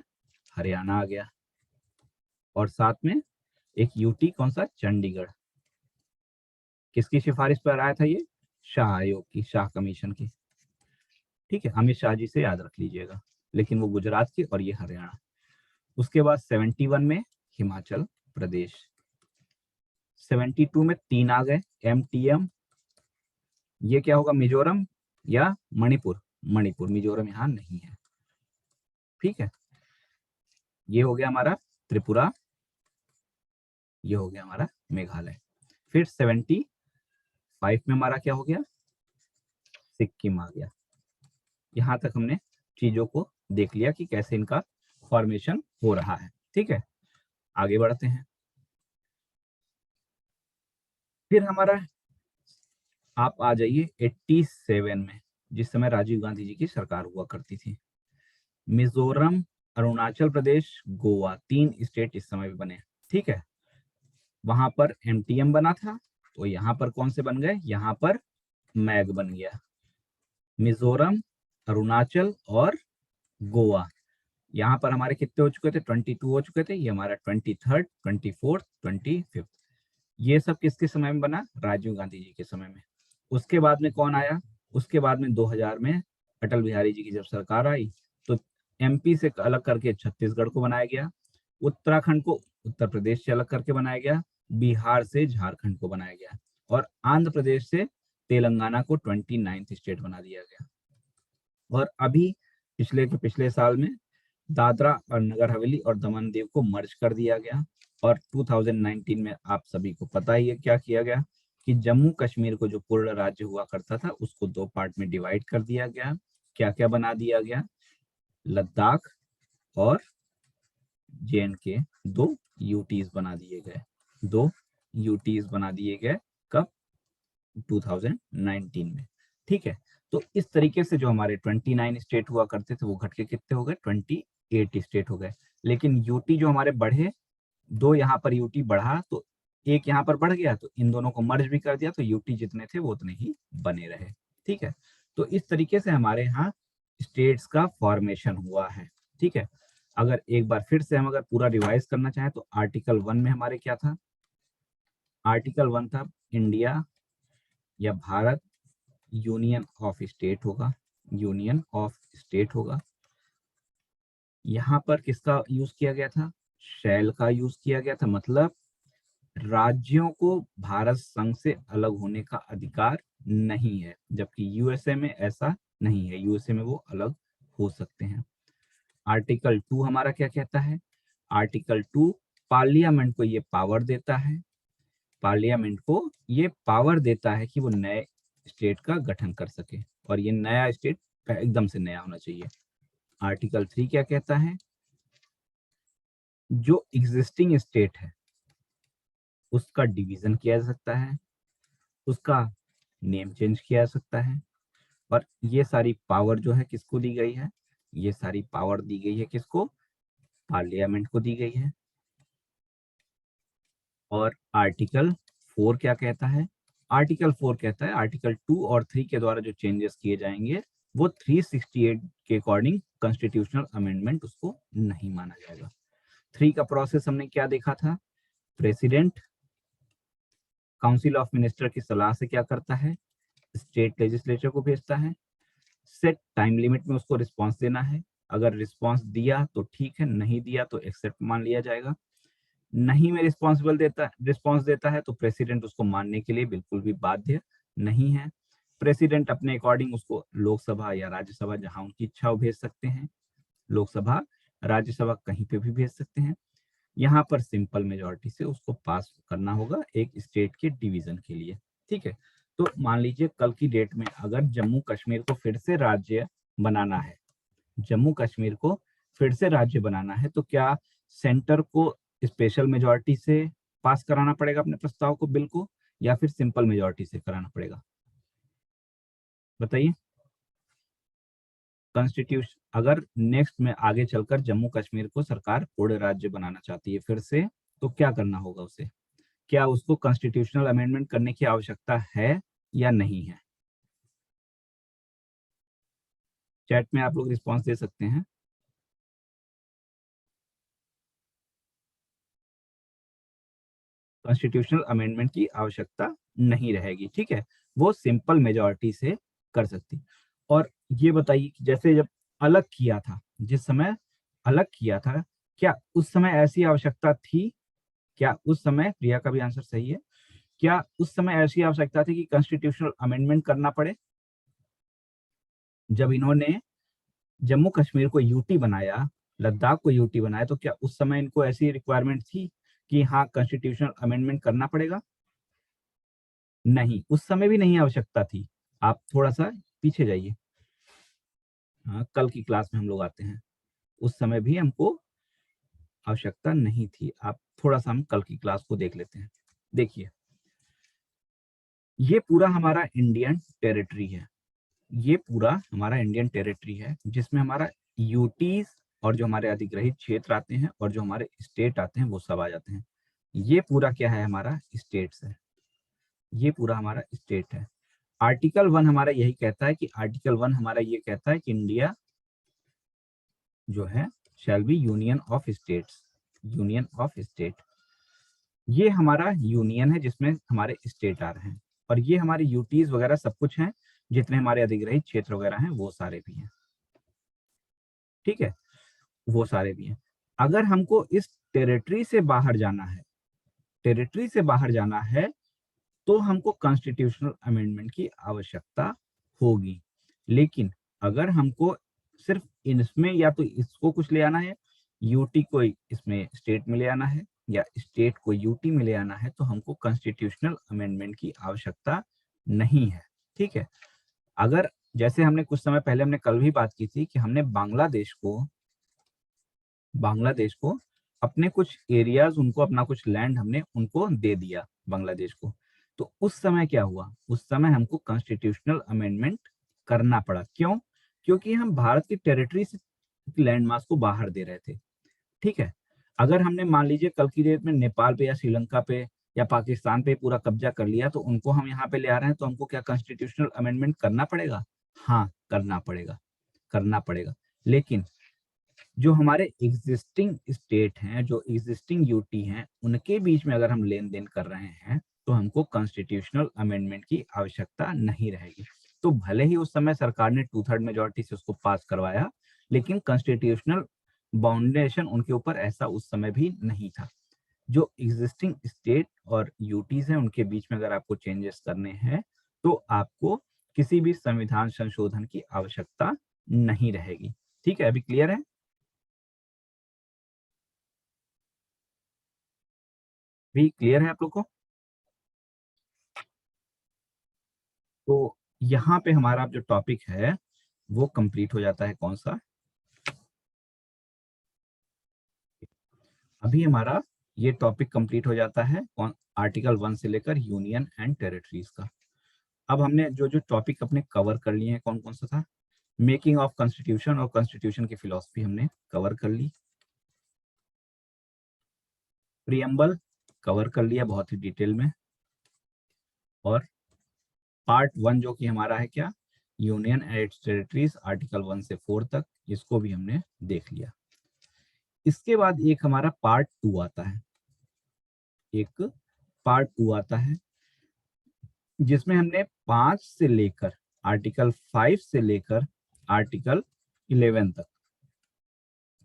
हरियाणा आ गया और साथ में एक यूटी, कौन सा? चंडीगढ़। किसकी सिफारिश पर आया था ये? शाह आयोग की, शाह कमीशन की। ठीक है, अमित शाह जी से याद रख लीजिएगा। लेकिन वो गुजरात की और ये हरियाणा। उसके बाद 71 में हिमाचल प्रदेश। 72 में तीन आ गए, एमटीएम। ये क्या होगा? मिजोरम या मणिपुर? मणिपुर, मिजोरम यहां नहीं है। ठीक है, ये हो गया हमारा त्रिपुरा, ये हो गया हमारा मेघालय। फिर 75 में हमारा क्या हो गया? सिक्किम आ गया। यहां तक हमने चीजों को देख लिया कि कैसे इनका फॉर्मेशन हो रहा है। ठीक है, आगे बढ़ते हैं। फिर हमारा आप आ जाइए 87 में, जिस समय राजीव गांधी जी की सरकार हुआ करती थी। मिजोरम, अरुणाचल प्रदेश, गोवा, तीन स्टेट इस समय भी बने। ठीक है, वहां पर एमटीएम बना था तो यहाँ पर कौन से बन गए? यहाँ पर मैग बन गया। मिजोरम, अरुणाचल और गोवा, यहाँ पर हमारे कितने हो चुके थे? 22 हो चुके थे। ये हमारा 23rd, 24th, 25th। ये सब किसके समय में बना? राजीव गांधी जी के समय में। उसके बाद में कौन आया? उसके बाद में 2000 में अटल बिहारी जी की जब सरकार आई तो एमपी से अलग करके छत्तीसगढ़ को बनाया गया, उत्तराखंड को उत्तर प्रदेश से अलग करके बनाया गया, बिहार से झारखंड को बनाया गया और आंध्र प्रदेश से तेलंगाना को 29th स्टेट बना दिया गया। और अभी पिछले के पिछले साल में दादरा और नगर हवेली और दमन दीव को मर्ज कर दिया गया। और 2019 में आप सभी को पता ही है क्या किया गया कि जम्मू कश्मीर को जो पूर्ण राज्य हुआ करता था उसको दो पार्ट में डिवाइड कर दिया गया। क्या क्या बना दिया गया? लद्दाख और JNK, दो यूटीज बना दिए गए, दो यूटीज बना दिए गए। कब? 2019 में। ठीक है, तो इस तरीके से जो हमारे 29 स्टेट हुआ करते थे वो घट के कितने हो गए? 28 स्टेट हो गए। लेकिन यूटी जो हमारे बढ़े, दो यहाँ पर यूटी बढ़ा तो एक यहाँ पर बढ़ गया, तो इन दोनों को मर्ज भी कर दिया तो यूटी जितने थे वो उतने ही बने रहे। ठीक है, तो इस तरीके से हमारे यहाँ स्टेट्स का फॉर्मेशन हुआ है। ठीक है, अगर एक बार फिर से हम अगर पूरा रिवाइज करना चाहें तो आर्टिकल 1 में हमारे क्या था? आर्टिकल 1 था इंडिया या भारत यूनियन ऑफ स्टेट होगा, यूनियन ऑफ स्टेट होगा। यहाँ पर किसका यूज किया गया था? शैल का यूज किया गया था, मतलब राज्यों को भारत संघ से अलग होने का अधिकार नहीं है, जबकि यूएसए में ऐसा नहीं है, यूएसए में वो अलग हो सकते हैं। आर्टिकल 2 हमारा क्या कहता है? आर्टिकल 2 पार्लियामेंट को ये पावर देता है, पार्लियामेंट को ये पावर देता है कि वो नए स्टेट का गठन कर सके, और ये नया स्टेट एकदम से नया होना चाहिए। आर्टिकल 3 क्या कहता है? जो एग्जिस्टिंग स्टेट है उसका डिवीजन किया जा सकता है, उसका नेम चेंज किया जा सकता है। और ये सारी पावर जो है किसको दी गई है? ये सारी पावर दी गई है किसको? पार्लियामेंट को दी गई है। और आर्टिकल 4 क्या कहता है? आर्टिकल 4 कहता है आर्टिकल 2 और 3 के द्वारा जो चेंजेस किए जाएंगे वो 368 के अकॉर्डिंग कॉन्स्टिट्यूशनल अमेंडमेंट उसको नहीं माना जाएगा। 3 का प्रोसेस हमने क्या देखा था? प्रेसिडेंट काउंसिल ऑफ मिनिस्टर की सलाह से क्या करता है? स्टेट लेजिस्लेचर को भेजता है, सेट टाइम लिमिट में उसको रिस्पॉन्स देना है। अगर रिस्पॉन्स दिया तो ठीक है, नहीं दिया तो एक्सेप्ट मान लिया जाएगा। नहीं में रिस्पॉन्स देता है तो प्रेसिडेंट उसको मानने के लिए बिल्कुल भी बाध्य नहीं है। प्रेसिडेंट अपने अकॉर्डिंग उसको लोकसभा या राज्यसभा जहां उनकी इच्छा हो भेज सकते हैं, लोकसभा राज्यसभा कहीं पे भी भेज सकते हैं। यहाँ पर सिंपल मेजोरिटी से उसको पास करना होगा एक स्टेट के डिवीजन के लिए। ठीक है, तो मान लीजिए कल की डेट में अगर जम्मू कश्मीर को फिर से राज्य बनाना है, जम्मू कश्मीर को फिर से राज्य बनाना है, तो क्या सेंटर को स्पेशल मेजोरिटी से पास कराना पड़ेगा अपने प्रस्ताव को, बिल को, या फिर सिंपल मेजोरिटी से कराना पड़ेगा? बताइए। कॉन्स्टिट्यूशन अगर नेक्स्ट में आगे चलकर जम्मू कश्मीर को सरकार पूर्ण राज्य बनाना चाहती है फिर से, तो क्या करना होगा उसे? क्या उसको कॉन्स्टिट्यूशनल अमेंडमेंट करने की आवश्यकता है या नहीं है? चैट में आप लोग रिस्पॉन्स दे सकते हैं। कॉन्स्टिट्यूशनल अमेंडमेंट की आवश्यकता नहीं रहेगी। ठीक है, वो सिंपल मेजॉरिटी से कर सकती। और ये बताइए कि जैसे जब अलग किया था, जिस समय अलग किया था, क्या उस समय ऐसी आवश्यकता थी? क्या उस समय, प्रिया का भी आंसर सही है, क्या उस समय ऐसी आवश्यकता थी कि कॉन्स्टिट्यूशनल अमेंडमेंट करना पड़े? जब इन्होंने जम्मू कश्मीर को यूटी बनाया, लद्दाख को यूटी बनाया, तो क्या उस समय इनको ऐसी रिक्वायरमेंट थी कि हाँ कॉन्स्टिट्यूशनल अमेंडमेंट करना पड़ेगा? नहीं, उस समय भी नहीं आवश्यकता थी। आप थोड़ा सा पीछे जाइए। हाँ, कल की क्लास में हम लोग आते हैं, उस समय भी हमको आवश्यकता नहीं थी। आप थोड़ा सा हम कल की क्लास को देख लेते हैं। देखिए, ये पूरा हमारा इंडियन टेरिटरी है, ये पूरा हमारा इंडियन टेरिटरी है जिसमें हमारा यूटीज और जो हमारे अधिग्रहित क्षेत्र आते हैं और जो हमारे स्टेट आते हैं वो सब आ जाते हैं। ये पूरा क्या है? हमारा स्टेट्स है, ये पूरा हमारा स्टेट है। आर्टिकल 1 हमारा यही कहता है कि आर्टिकल 1 हमारा ये कहता है कि इंडिया जो है shall be union of states, union of state. ये हमारा यूनियन है जिसमें हमारे स्टेट आ रहे हैं, और ये हमारे यूटीज वगैरह सब कुछ हैं, जितने हमारे अधिग्रहित क्षेत्र वगैरह हैं वो सारे भी हैं। ठीक है, वो सारे भी हैं। अगर हमको इस टेरिटरी से बाहर जाना है, टेरिटरी से बाहर जाना है, तो हमको कॉन्स्टिट्यूशनल अमेंडमेंट की आवश्यकता होगी। लेकिन अगर हमको सिर्फ इसमें या तो इसको कुछ ले आना है, यूटी को इसमें स्टेट में ले आना है, या स्टेट को यूटी में ले आना है, तो हमको कॉन्स्टिट्यूशनल अमेंडमेंट की आवश्यकता नहीं है। ठीक है, अगर जैसे हमने कुछ समय पहले हमने कल भी बात की थी कि हमने बांग्लादेश को अपने कुछ एरियाज, उनको अपना कुछ लैंड हमने उनको दे दिया बांग्लादेश को, तो उस समय क्या हुआ, उस समय हमको कॉन्स्टिट्यूशनल अमेंडमेंट करना पड़ा। क्यों? क्योंकि हम भारत की टेरिटरी से लैंड मास को बाहर दे रहे थे। ठीक है, अगर हमने मान लीजिए कल की डेट में नेपाल पे या श्रीलंका पे या पाकिस्तान पे पूरा कब्जा कर लिया, तो उनको हम यहाँ पे ले आ रहे हैं, तो हमको क्या कॉन्स्टिट्यूशनल अमेंडमेंट करना पड़ेगा? हाँ, करना पड़ेगा, करना पड़ेगा। लेकिन जो हमारे एग्जिस्टिंग स्टेट हैं, जो एग्जिस्टिंग यूटी हैं, उनके बीच में अगर हम लेन देन कर रहे हैं, तो हमको कॉन्स्टिट्यूशनल अमेंडमेंट की आवश्यकता नहीं रहेगी। तो भले ही उस समय सरकार ने 2/3 मेजोरिटी से उसको पास करवाया, लेकिन कॉन्स्टिट्यूशनल बाउंडेशन उनके ऊपर ऐसा उस समय भी नहीं था। जो एग्जिस्टिंग स्टेट और यूटीज हैं, उनके बीच में अगर आपको चेंजेस करने हैं, तो आपको किसी भी संविधान संशोधन की आवश्यकता नहीं रहेगी। ठीक है, अभी क्लियर है? भी क्लियर है आप लोग को? तो यहाँ पे हमारा जो टॉपिक है वो कंप्लीट हो जाता है। कौन सा? अभी हमारा ये टॉपिक कंप्लीट हो जाता है कौन? आर्टिकल 1 से लेकर यूनियन एंड टेरिटरीज का। अब हमने जो जो टॉपिक अपने कवर कर लिए हैं, कौन कौन सा था? मेकिंग ऑफ कॉन्स्टिट्यूशन और कॉन्स्टिट्यूशन की फिलॉसफी हमने कवर कर ली। प्रियम्बल कवर कर लिया बहुत ही डिटेल में। और पार्ट 1 जो कि हमारा है क्या? Union and it's territories, article 1 से 4 तक, इसको भी हमने देख लिया। इसके बाद एक हमारा पार्ट 2 आता है, एक पार्ट 2 आता है, जिसमें हमने 5 से लेकर आर्टिकल 5 से लेकर आर्टिकल 11 तक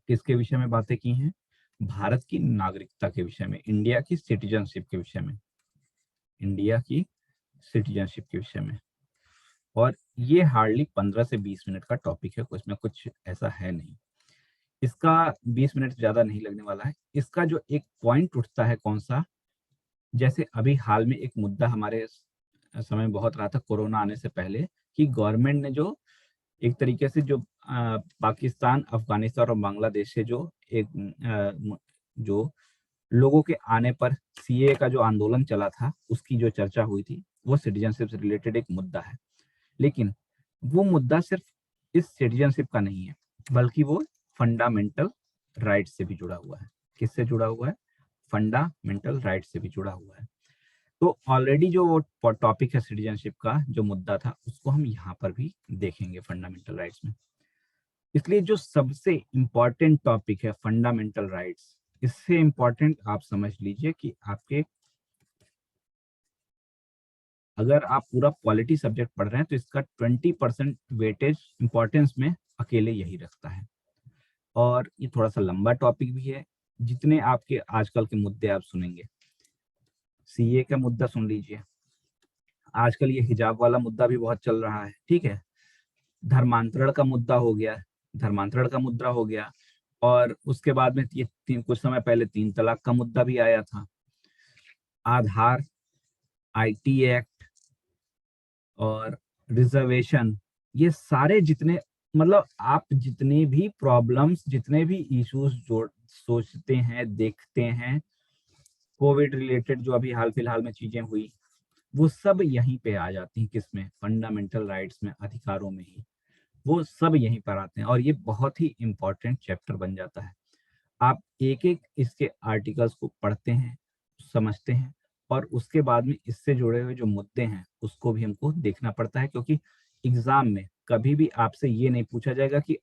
किसके विषय में बातें की हैं? भारत की नागरिकता के विषय में, इंडिया की सिटीजनशिप के विषय में, इंडिया की सिटीजनशिप के विषय में। और ये हार्डली 15 से 20 मिनट का टॉपिक है, इसमें कुछ ऐसा है नहीं। इसका 20 मिनट ज्यादा नहीं लगने वाला है। इसका जो एक पॉइंट उठता है, कौन सा? जैसे अभी हाल में एक मुद्दा हमारे समय में बहुत रहा था, कोरोना आने से पहले, कि गवर्नमेंट ने जो एक तरीके से जो पाकिस्तान, अफगानिस्तान और बांग्लादेश से जो एक जो लोगों के आने पर सीए का जो आंदोलन चला था, उसकी जो चर्चा हुई थी, वो सिटीजनशिप से रिलेटेड एक मुद्दा है। लेकिन वो मुद्दा सिर्फ इस सिटीजनशिप का नहीं है, बल्कि वो फंडामेंटल राइट से भी जुड़ा हुआ है। किससे जुड़ा हुआ है? फंडामेंटल राइट से भी जुड़ा हुआ है। तो ऑलरेडी जो वो टॉपिक है सिटीजनशिप का, जो मुद्दा था, उसको हम यहाँ पर भी देखेंगे फंडामेंटल राइट्स में। इसलिए जो सबसे इंपॉर्टेंट टॉपिक है फंडामेंटल राइट्स, इससे इंपॉर्टेंट आप समझ लीजिए कि आपके, अगर आप पूरा पॉलिटी सब्जेक्ट पढ़ रहे हैं, तो इसका 20% वेटेज इंपॉर्टेंस में अकेले यही रखता है। और ये थोड़ा सा लंबा टॉपिक भी है। जितने आपके आजकल के मुद्दे आप सुनेंगे, सीए का मुद्दा सुन लीजिए, आजकल ये हिजाब वाला मुद्दा भी बहुत चल रहा है। ठीक है, धर्मांतरण का मुद्दा हो गया, धर्मांतरण का मुद्दा हो गया, और उसके बाद में ये कुछ समय पहले 3 तलाक का मुद्दा भी आया था। आधार, आईटी एक्ट और रिजर्वेशन, ये सारे जितने, मतलब आप जितने भी प्रॉब्लम्स, जितने भी इश्यूज जो सोचते हैं, देखते हैं, कोविड रिलेटेड जो अभी हाल फिलहाल में चीजें हुई, वो सब यहीं पे आ जाती हैं। किसमें? फंडामेंटल राइट्स में, अधिकारों में ही वो सब यहीं पर आते हैं, और ये बहुत ही इंपॉर्टेंट चैप्टर बन जाता है। आप एक एक इसके आर्टिकल्स को पढ़ते हैं, समझते हैं, और उसके बाद में इससे जुड़े हुए जो मुद्दे हैं उसको भी हमको देखना पड़ता है, क्योंकि एग्जाम में कभी भी आपसे ये नहीं पूछा जाएगा कि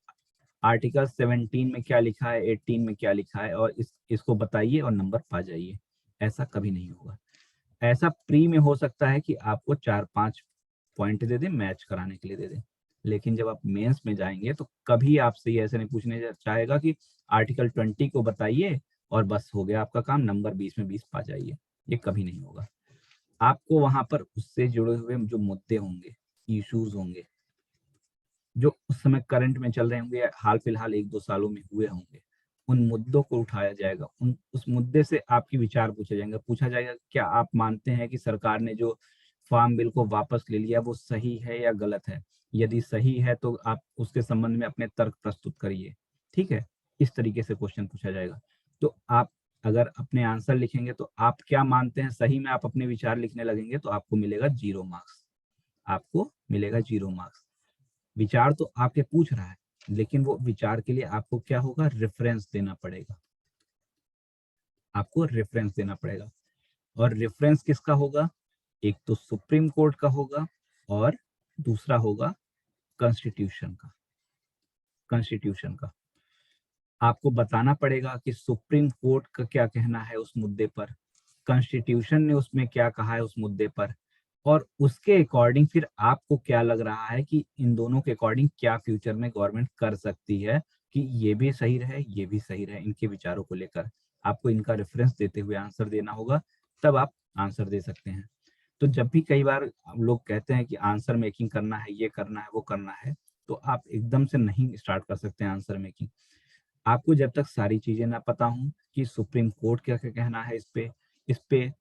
आर्टिकल 17 में क्या लिखा है, 18 में क्या लिखा है, और इसको बताइए और नंबर पा जाइए। ऐसा कभी नहीं होगा। ऐसा प्री में हो सकता है कि आपको 4-5 पॉइंट दे दे, मैच कराने के लिए दे दे, लेकिन जब आप मेंस में जाएंगे तो कभी आपसे ये ऐसे नहीं पूछने चाहेगा कि आर्टिकल 20 को बताइए और बस हो गया आपका काम, नंबर 20 में 20 पा जाइए। ये कभी नहीं होगा। आपको वहां पर उससे जुड़े हुए जो मुद्दे होंगे, इश्यूज होंगे, जो उस समय करंट में चल रहे होंगे या हाल फिलहाल 1-2 सालों में हुए होंगे, उन मुद्दों को उठाया जाएगा। उस मुद्दे से आपके विचार पूछे जाएंगे। पूछा जाएगा क्या आप मानते हैं कि सरकार ने जो फार्म बिल को वापस ले लिया वो सही है या गलत है? यदि सही है तो आप उसके संबंध में अपने तर्क प्रस्तुत करिए। ठीक है, इस तरीके से क्वेश्चन पूछा जाएगा। तो आप अगर अपने आंसर लिखेंगे तो आप क्या मानते हैं, सही में आप अपने विचार लिखने लगेंगे तो आपको मिलेगा 0 मार्क्स। आपको मिलेगा 0 मार्क्स। विचार तो आपके पूछ रहा है, लेकिन वो विचार के लिए आपको क्या होगा, रेफरेंस देना पड़ेगा। आपको रेफरेंस देना पड़ेगा। और रेफरेंस किसका होगा? एक तो सुप्रीम कोर्ट का होगा और दूसरा होगा कॉन्स्टिट्यूशन का। कॉन्स्टिट्यूशन का आपको बताना पड़ेगा कि सुप्रीम कोर्ट का क्या कहना है उस मुद्दे पर, कॉन्स्टिट्यूशन ने उसमें क्या कहा है उस मुद्दे पर, और उसके अकॉर्डिंग फिर आपको क्या लग रहा है कि इन दोनों के अकॉर्डिंग क्या फ्यूचर में गवर्नमेंट कर सकती है कि ये भी सही रहे ये भी सही रहे। इनके विचारों को लेकर आपको इनका रेफरेंस देते हुए आंसर देना होगा, तब आप आंसर दे सकते हैं। तो जब भी कई बार लोग कहते हैं कि आंसर मेकिंग करना है, ये करना है वो करना है, तो आप एकदम से नहीं स्टार्ट कर सकते हैं आंसर मेकिंग। आपको जब तक सारी चीजें ना पता हो कि सुप्रीम कोर्ट क्या क्या कहना है इस पे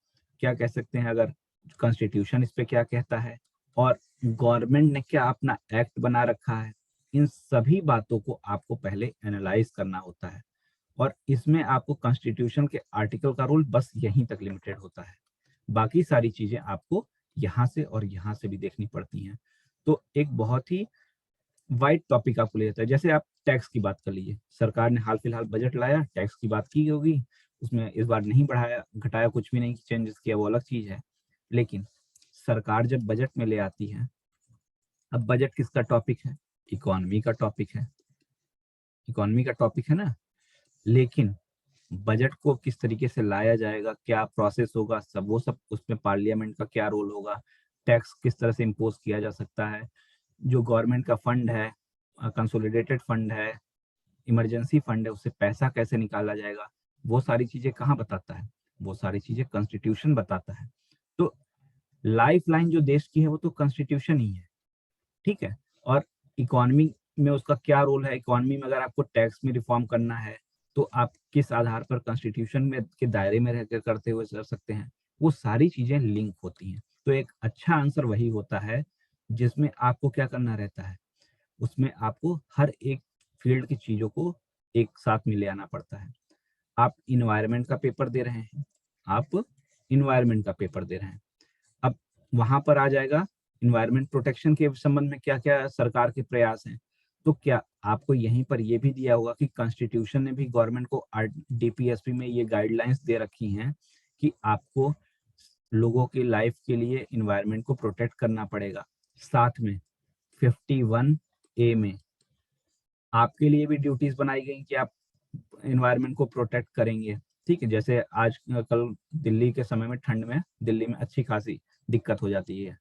क्या कह सकते हैं, अगर कॉन्स्टिट्यूशन इस पे क्या कहता है, और गवर्नमेंट ने क्या अपना एक्ट बना रखा है, इन सभी बातों को आपको पहले एनालाइज करना होता है। और इसमें आपको कॉन्स्टिट्यूशन के आर्टिकल का रोल बस यहीं तक लिमिटेड होता है। बाकी सारी चीजें आपको यहाँ से और यहाँ से भी देखनी पड़ती हैं। तो एक बहुत ही वाइड टॉपिक आपको ले जाता है। जैसे आप टैक्स की बात कर लीजिए, सरकार ने हाल फिलहाल बजट लाया, टैक्स की बात की होगी, उसमें इस बार नहीं बढ़ाया घटाया, कुछ भी नहीं चेंजेस किया, वो अलग चीज है। लेकिन सरकार जब बजट में ले आती है, अब बजट किसका टॉपिक है? इकोनॉमी का टॉपिक है। इकोनॉमी का टॉपिक है ना। लेकिन बजट को किस तरीके से लाया जाएगा, क्या प्रोसेस होगा, सब वो सब उसमें पार्लियामेंट का क्या रोल होगा, टैक्स किस तरह से इम्पोज किया जा सकता है, जो गवर्नमेंट का फंड है, कंसोलिडेटेड फंड है, इमरजेंसी फंड है, उससे पैसा कैसे निकाला जाएगा, वो सारी चीजें कहाँ बताता है? वो सारी चीजें कॉन्स्टिट्यूशन बताता है। तो लाइफ लाइन जो देश की है वो तो कॉन्स्टिट्यूशन ही है। ठीक है। और इकोनॉमी में उसका क्या रोल है? इकोनॉमी में अगर आपको टैक्स में रिफॉर्म करना है तो आप किस आधार पर कॉन्स्टिट्यूशन में के दायरे में रहकर करते हुए कर सकते हैं, वो सारी चीजें लिंक होती हैं। तो एक अच्छा आंसर वही होता है जिसमें आपको क्या करना रहता है, उसमें आपको हर एक फील्ड की चीजों को एक साथ में ले आना पड़ता है। आप इन्वायरमेंट का पेपर दे रहे हैं, आप इन्वायरमेंट का पेपर दे रहे हैं, अब वहां पर आ जाएगा इन्वायरमेंट प्रोटेक्शन के संबंध में क्या क्या सरकार के प्रयास हैं। तो क्या आपको यहीं पर यह भी दिया होगा कि कॉन्स्टिट्यूशन ने भी गवर्नमेंट को डीपीएसपी में ये गाइडलाइंस दे रखी हैं कि आपको लोगों की लाइफ के लिए इन्वायरमेंट को प्रोटेक्ट करना पड़ेगा। साथ में 51A में आपके लिए भी ड्यूटीज बनाई गई कि आप इन्वायरमेंट को प्रोटेक्ट करेंगे। ठीक है, जैसे आज कल दिल्ली के समय में ठंड में दिल्ली में अच्छी खासी दिक्कत हो जाती है।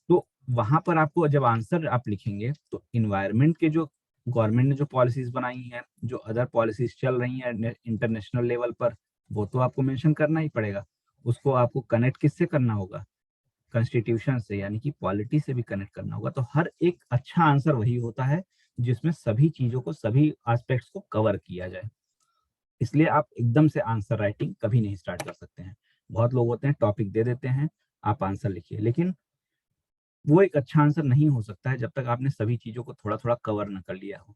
तो वहां पर आपको जब आंसर आप लिखेंगे तो इन्वायरमेंट के जो गवर्नमेंट ने जो पॉलिसीज बनाई हैं, जो अदर पॉलिसीज चल रही हैं इंटरनेशनल लेवल पर, वो तो आपको मेंशन करना ही पड़ेगा। उसको आपको कनेक्ट किससे करना होगा? कॉन्स्टिट्यूशन से, यानी कि पॉलिटी से भी कनेक्ट करना होगा। तो हर एक अच्छा आंसर वही होता है जिसमें सभी चीजों को, सभी एस्पेक्ट्स को कवर किया जाए। इसलिए आप एकदम से आंसर राइटिंग कभी नहीं स्टार्ट कर सकते हैं। बहुत लोग होते हैं टॉपिक दे देते हैं, आप आंसर लिखिए, लेकिन वो एक अच्छा आंसर नहीं हो सकता है जब तक आपने सभी चीजों को थोड़ा थोड़ा कवर न कर लिया हो।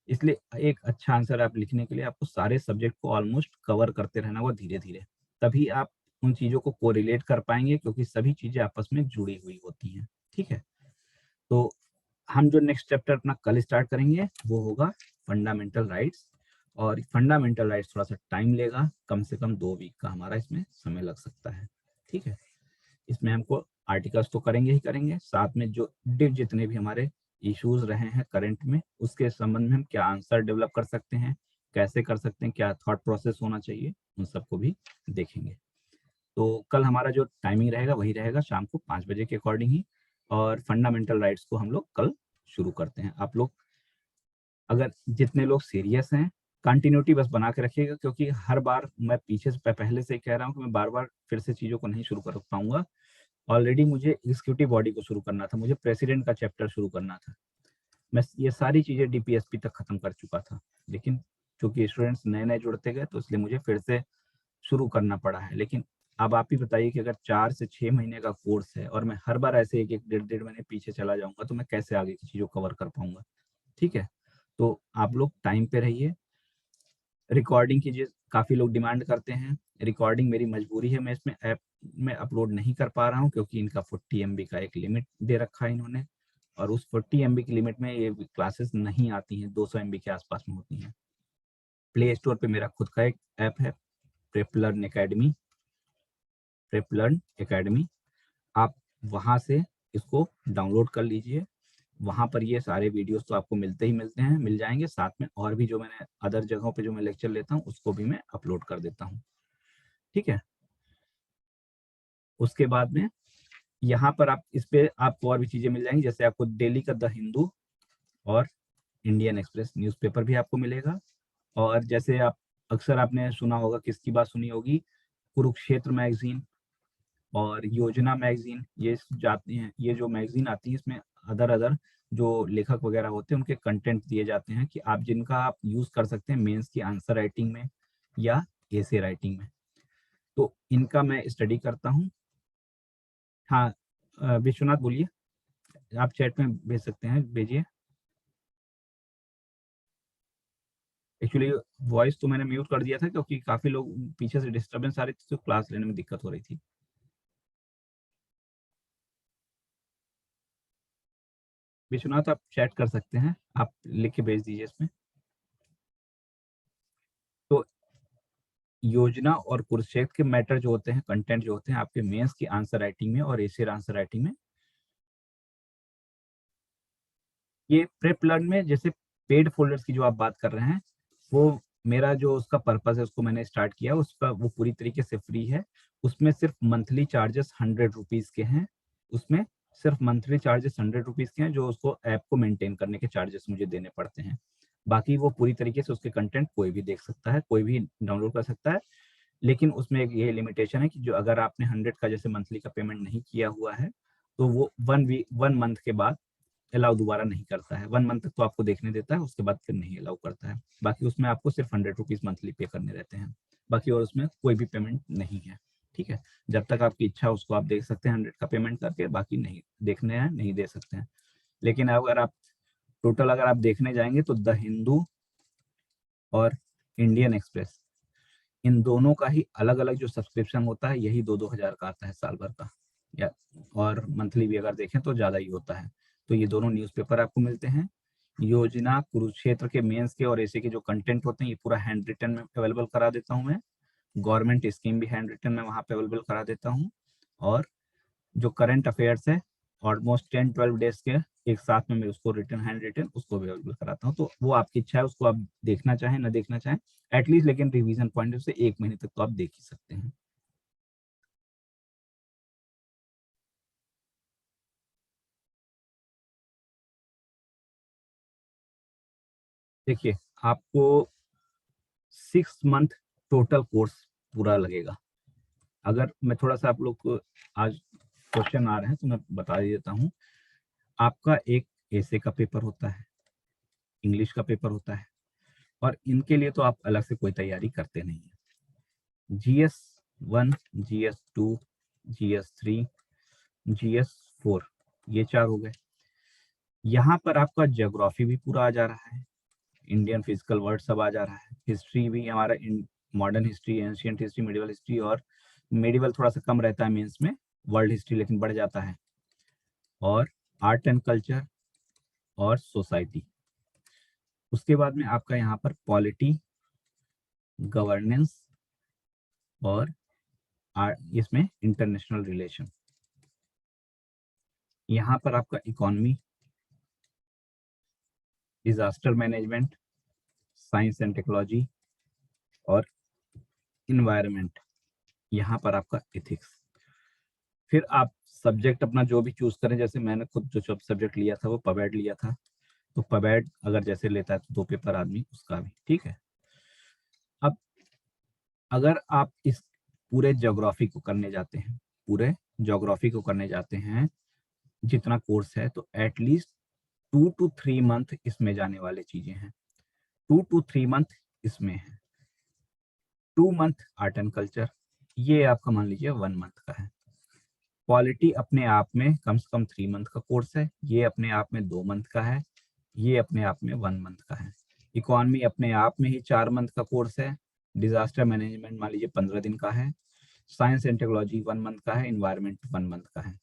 इसलिए एक अच्छा आंसर आप लिखने के लिए आपको सारे सब्जेक्ट को ऑलमोस्ट कवर करते रहना होगा धीरे धीरे, तभी आप उन चीजों को कोरिलेट कर पाएंगे, क्योंकि सभी चीजें आपस में जुड़ी हुई होती हैं। ठीक है। तो हम जो नेक्स्ट चैप्टर अपना कल स्टार्ट करेंगे वो होगा फंडामेंटल राइट्स। और फंडामेंटल राइट्स थोड़ा सा टाइम लेगा, कम से कम 2 वीक का हमारा इसमें समय लग सकता है। ठीक है। इसमें हमको आर्टिकल्स तो करेंगे ही करेंगे, साथ में जो जितने भी हमारे इश्यूज रहे हैं करंट में, उसके संबंध में हम क्या आंसर डेवलप कर सकते हैं, कैसे कर सकते हैं, क्या थॉट प्रोसेस होना चाहिए, उन सबको भी देखेंगे। तो कल हमारा जो टाइमिंग रहेगा वही रहेगा, शाम को 5 बजे के अकॉर्डिंग ही, और फंडामेंटल राइट्स को हम लोग कल शुरू करते हैं। आप लोग अगर जितने लोग सीरियस हैं, कंटिन्यूटी बस बना के रखिएगा, क्योंकि हर बार मैं पीछे से पहले से ही कह रहा हूँ कि मैं बार बार फिर से चीज़ों को नहीं शुरू कर पाऊंगा। ऑलरेडी मुझे एग्जीक्यूटिव बॉडी को शुरू करना था, मुझे प्रेसिडेंट का चैप्टर शुरू करना था, मैं ये सारी चीज़ें डीपीएसपी तक खत्म कर चुका था, लेकिन चूंकि स्टूडेंट्स नए नए जुड़ते गए तो इसलिए मुझे फिर से शुरू करना पड़ा है। लेकिन अब आप ही बताइए कि अगर 4 से 6 महीने का कोर्स है और मैं हर बार ऐसे एक एक डेढ़ डेढ़ महीने पीछे चला जाऊंगा, तो मैं कैसे आगे की चीज़ों को कवर कर पाऊंगा। ठीक है, तो आप लोग टाइम पे रहिए, रिकॉर्डिंग कीजिए, काफ़ी लोग डिमांड करते हैं रिकॉर्डिंग, मेरी मजबूरी है, मैं इसमें ऐप में अपलोड नहीं कर पा रहा हूँ, क्योंकि इनका 40 MB का एक लिमिट दे रखा है इन्होंने, और उस 40 MB की लिमिट में ये क्लासेस नहीं आती हैं, 200 MB के आसपास में होती हैं। प्ले स्टोर पे मेरा खुद का एक ऐप है, प्रेपलर्न एकेडमी, आप वहाँ से इसको डाउनलोड कर लीजिए। वहाँ पर ये सारे वीडियोस तो आपको मिलते ही मिलते हैं, मिल जाएंगे, साथ में और भी जो मैंने अदर जगहों पे जो मैं लेक्चर लेता हूँ उसको भी मैं अपलोड कर देता हूँ। ठीक है, उसके बाद में यहाँ पर आप इस पे आपको और भी चीज़ें मिल जाएंगी, जैसे आपको डेली का द हिंदू और इंडियन एक्सप्रेस न्यूज़पेपर भी आपको मिलेगा। और जैसे आप अक्सर आपने सुना होगा, किसकी बात सुनी होगी, कुरुक्षेत्र मैगजीन और योजना मैगजीन, ये जाती हैं, ये जो मैगजीन आती है इसमें अदर अदर जो लेखक वगैरह होते हैं उनके कंटेंट दिए जाते हैं, कि आप जिनका आप यूज कर सकते हैं मेंस की आंसर राइटिंग में या एसे राइटिंग में, तो इनका मैं स्टडी करता हूँ। हाँ, विश्वनाथ बोलिए, आप चैट में भेज सकते हैं, भेजिए। एक्चुअली वॉइस तो मैंने म्यूट कर दिया था, क्योंकि काफी लोग पीछे से डिस्टरबेंस आ रही थी, तो क्लास लेने में दिक्कत हो रही थी। विश्वनाथ आप चैट कर सकते हैं, आप लिख के भेज दीजिए इसमें। तो योजना और कुरुक्षेत्र के मैटर जो होते हैं, कंटेंट जो होते हैं आपके मेंस की आंसर राइटिंग में और एसे आंसर राइटिंग में, ये प्रेप लर्न में जैसे पेड फोल्डर्स की जो आप बात कर रहे हैं, वो मेरा जो उसका पर्पस है उसको मैंने स्टार्ट किया, उसका वो पूरी तरीके से फ्री है। उसमें सिर्फ मंथली चार्जेस 100 रुपीज के हैं, उसमें सिर्फ मंथली चार्जेस 100 रुपीज के हैं, जो उसको ऐप को मेंटेन करने के चार्जेस मुझे देने पड़ते हैं। बाकी वो पूरी तरीके से उसके कंटेंट कोई भी देख सकता है, कोई भी डाउनलोड कर सकता है। लेकिन उसमें एक ये लिमिटेशन है कि जो अगर आपने 100 का जैसे मंथली का पेमेंट नहीं किया हुआ है, तो वो 1 मंथ के बाद अलाउ दोबारा नहीं करता है। 1 मंथ तक तो आपको देखने देता है, उसके बाद फिर नहीं अलाउ करता है। बाकी उसमें आपको सिर्फ 100 रुपीज मंथली पे करने रहते हैं, बाकी और उसमें कोई भी पेमेंट नहीं है। ठीक है, जब तक आपकी इच्छा उसको आप देख सकते हैं 100 का पेमेंट करके, बाकी नहीं देखने हैं नहीं दे सकते हैं। लेकिन अगर आप टोटल अगर आप देखने जाएंगे तो द हिंदू और इंडियन एक्सप्रेस, इन दोनों का ही अलग अलग जो सब्सक्रिप्शन होता है, यही 2-2 हजार का आता है साल भर का, या और मंथली भी अगर देखें तो ज़्यादा ही होता है। तो ये दोनों न्यूज़पेपर आपको मिलते हैं। योजना कुरुक्षेत्र के मेंस के और ऐसे के जो कंटेंट होते हैं, ये पूरा हैंड रिटन में अवेलेबल करा देता हूँ मैं। गवर्नमेंट स्कीम भी हैंड रिटन में वहाँ पे अवेलेबल करा देता हूँ। और जो करंट अफेयर्स है, ऑलमोस्ट 10-12 डेज के एक साथ में मैं उसको रिटर्न हैंड रिटन उसको भी अवेलेबल कराता हूँ। तो वो आपकी इच्छा है, उसको आप देखना चाहें ना देखना चाहें, एटलीस्ट लेकिन रिवीजन पॉइंट से 1 महीने तक तो आप देख ही सकते हैं। देखिए, आपको 6 मंथ टोटल कोर्स पूरा लगेगा। अगर मैं थोड़ा सा आप लोग को आज क्वेश्चन आ रहे हैं तो मैं बता देता हूँ। आपका एक एसे का पेपर होता है, इंग्लिश का पेपर होता है, और इनके लिए तो आप अलग से कोई तैयारी करते नहीं है। GS1, GS2, GS3, GS4, ये 4 हो गए। यहाँ पर आपका ज्योग्राफी भी पूरा आ जा रहा है, इंडियन फिजिकल वर्ड सब आ जा रहा है, हिस्ट्री भी हमारा, modern history, ancient history, medieval history, और मेडिवल थोड़ा सा कम रहता है मीन्स में, वर्ल्ड हिस्ट्री लेकिन बढ़ जाता है, और आर्ट एंड कल्चर और सोसाइटी। उसके बाद में आपका यहाँ पर पॉलिटी, गवर्नेंस और इसमें इंटरनेशनल रिलेशन। यहाँ पर आपका economy, disaster management, science and technology और इन्वायरमेंट, यहाँ पर आपका इथिक्स। फिर आप सब्जेक्ट अपना जो भी चूज करें, जैसे मैंने खुद जो सब्जेक्ट लिया था वो पबेड लिया था, तो पबेड अगर जैसे लेता है तो 2 पेपर आदमी उसका भी, ठीक है। अब अगर आप इस पूरे ज्योग्राफी को करने जाते हैं, पूरे ज्योग्राफी को करने जाते हैं जितना कोर्स है, तो एटलीस्ट 2 to 3 मंथ इसमें जाने वाले चीजें हैं। 2 to 3 मंथ इसमें है। 2 मंथ आर्ट एंड कल्चर, ये आपका मान लीजिए 1 मंथ का है। क्वालिटी अपने आप में कम से कम 3 मंथ का कोर्स है, ये अपने आप में 2 मंथ का है, ये अपने आप में 1 मंथ का है। इकोनॉमी अपने आप में ही 4 मंथ का कोर्स है। डिजास्टर मैनेजमेंट मान लीजिए 15 दिन का है। साइंस एंड टेक्नोलॉजी 1 मंथ का है। इन्वायरमेंट 1 मंथ का है।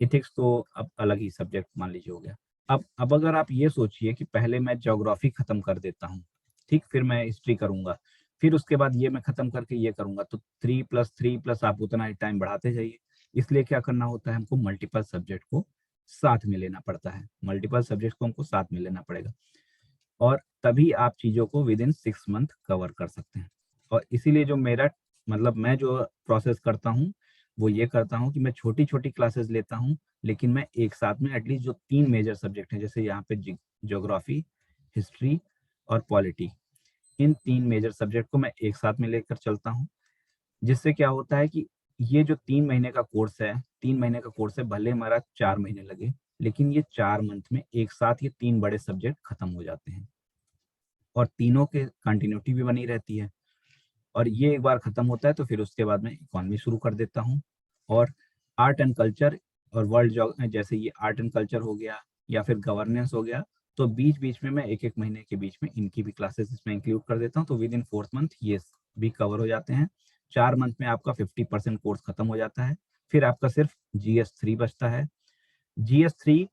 इथिक्स तो अब अलग ही सब्जेक्ट मान लीजिए हो गया। अब अगर आप ये सोचिए कि पहले मैं ज्योग्राफी खत्म कर देता हूँ, ठीक, फिर मैं हिस्ट्री करूंगा, फिर उसके बाद ये मैं खत्म करके ये करूंगा, तो 3+3+ आप उतना ही टाइम बढ़ाते जाइए। इसलिए क्या करना होता है, हमको मल्टीपल सब्जेक्ट को साथ में लेना पड़ता है। मल्टीपल सब्जेक्ट को हमको साथ में लेना पड़ेगा, और तभी आप चीजों को विद इन 6 मंथ कवर कर सकते हैं। और इसीलिए जो मेरा मतलब मैं जो प्रोसेस करता हूँ वो ये करता हूँ कि मैं छोटी छोटी क्लासेस लेता हूँ, लेकिन मैं एक साथ में एटलीस्ट जो 3 मेजर सब्जेक्ट हैं, जैसे यहाँ पे ज्योग्राफी, हिस्ट्री और पॉलिटी, इन 3 मेजर सब्जेक्ट को मैं एक साथ में लेकर चलता हूँ। जिससे क्या होता है कि ये जो 3 महीने का कोर्स है, 3 महीने का कोर्स है, भले हमारा 4 महीने लगे, लेकिन ये 4 मंथ में एक साथ ये 3 बड़े सब्जेक्ट खत्म हो जाते हैं, और तीनों के कंटिन्यूटी भी बनी रहती है। और ये एक बार खत्म होता है तो फिर उसके बाद मैं इकोनॉमी शुरू कर देता हूँ, और आर्ट एंड कल्चर और वर्ल्ड, जैसे ये आर्ट एंड कल्चर हो गया या फिर गवर्नेंस हो गया, तो बीच बीच में मैं एक एक महीने के बीच में इनकी भी क्लासेस इसमें इंक्लूड कर देता हूँ, तो विद इन 4th मंथ ये भी कवर हो जाते हैं। 4 मंथ में आपका 50% कोर्स खत्म हो जाता है। फिर आपका सिर्फ GS3 बचता है। GS3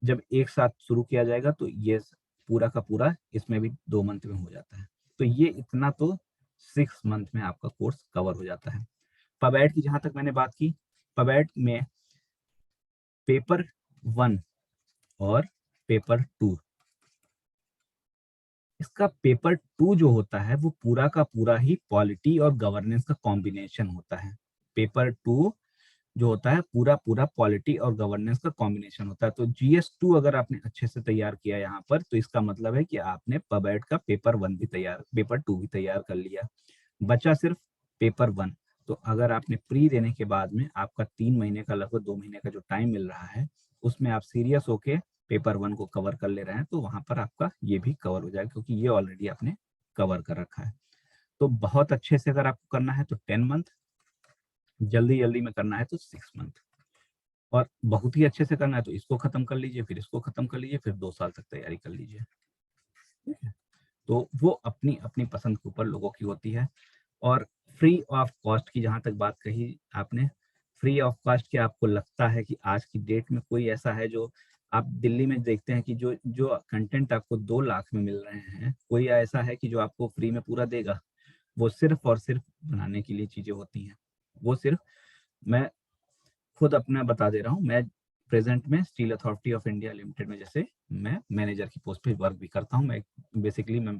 जब एक साथ शुरू किया जाएगा तो ये पूरा का पूरा इसमें भी 2 मंथ में हो जाता है। तो ये इतना तो 6 मंथ में आपका कोर्स कवर हो जाता है। पबैट की जहां तक मैंने बात की, पबैट में पेपर 1 और पेपर 2, इसका पेपर 2 जो होता है वो पूरा का पूरा ही पॉलिटी और गवर्नेंस का कॉम्बिनेशन होता है। पेपर 2 जो होता है पूरा पूरा पॉलिटी और गवर्नेंस का कॉम्बिनेशन होता है। तो GS2 अगर आपने अच्छे से तैयार किया यहाँ पर, तो इसका मतलब है कि आपने पबैट का पेपर 1 भी तैयार, पेपर 2 भी तैयार कर लिया, बचा सिर्फ पेपर 1। तो अगर आपने प्री देने के बाद में आपका 3 महीने का, लगभग 2 महीने का जो टाइम मिल रहा है, उसमें आप सीरियस होके पेपर 1 को कवर कर ले रहे हैं, तो वहां पर आपका ये भी कवर हो जाएगा, क्योंकि ये ऑलरेडी आपने कवर कर रखा है। तो बहुत अच्छे से अगर आपको करना है तो 10 मंथ, जल्दी जल्दी में करना है तो 6 मंथ, और बहुत ही अच्छे से करना है तो इसको खत्म कर लीजिए, फिर इसको खत्म कर लीजिए, फिर 2 साल तक तैयारी कर लीजिए, ठीक है। तो वो अपनी अपनी पसंद के ऊपर लोगों की होती है। और फ्री ऑफ कॉस्ट की जहां तक बात कही आपने, फ्री ऑफ कॉस्ट क्या आपको लगता है कि आज की डेट में कोई ऐसा है जो, आप दिल्ली में देखते हैं कि जो जो कंटेंट आपको 2 लाख में मिल रहे हैं, कोई ऐसा है कि जो आपको फ्री में पूरा देगा? वो सिर्फ और सिर्फ बनाने के लिए चीजें होती हैं। वो सिर्फ, मैं खुद अपना बता दे रहा हूँ, मैं प्रेजेंट में steel authority of India limited में जैसे मैं मैनेजर की पोस्ट पे वर्क भी करता हूँ। मैं बेसिकली मैं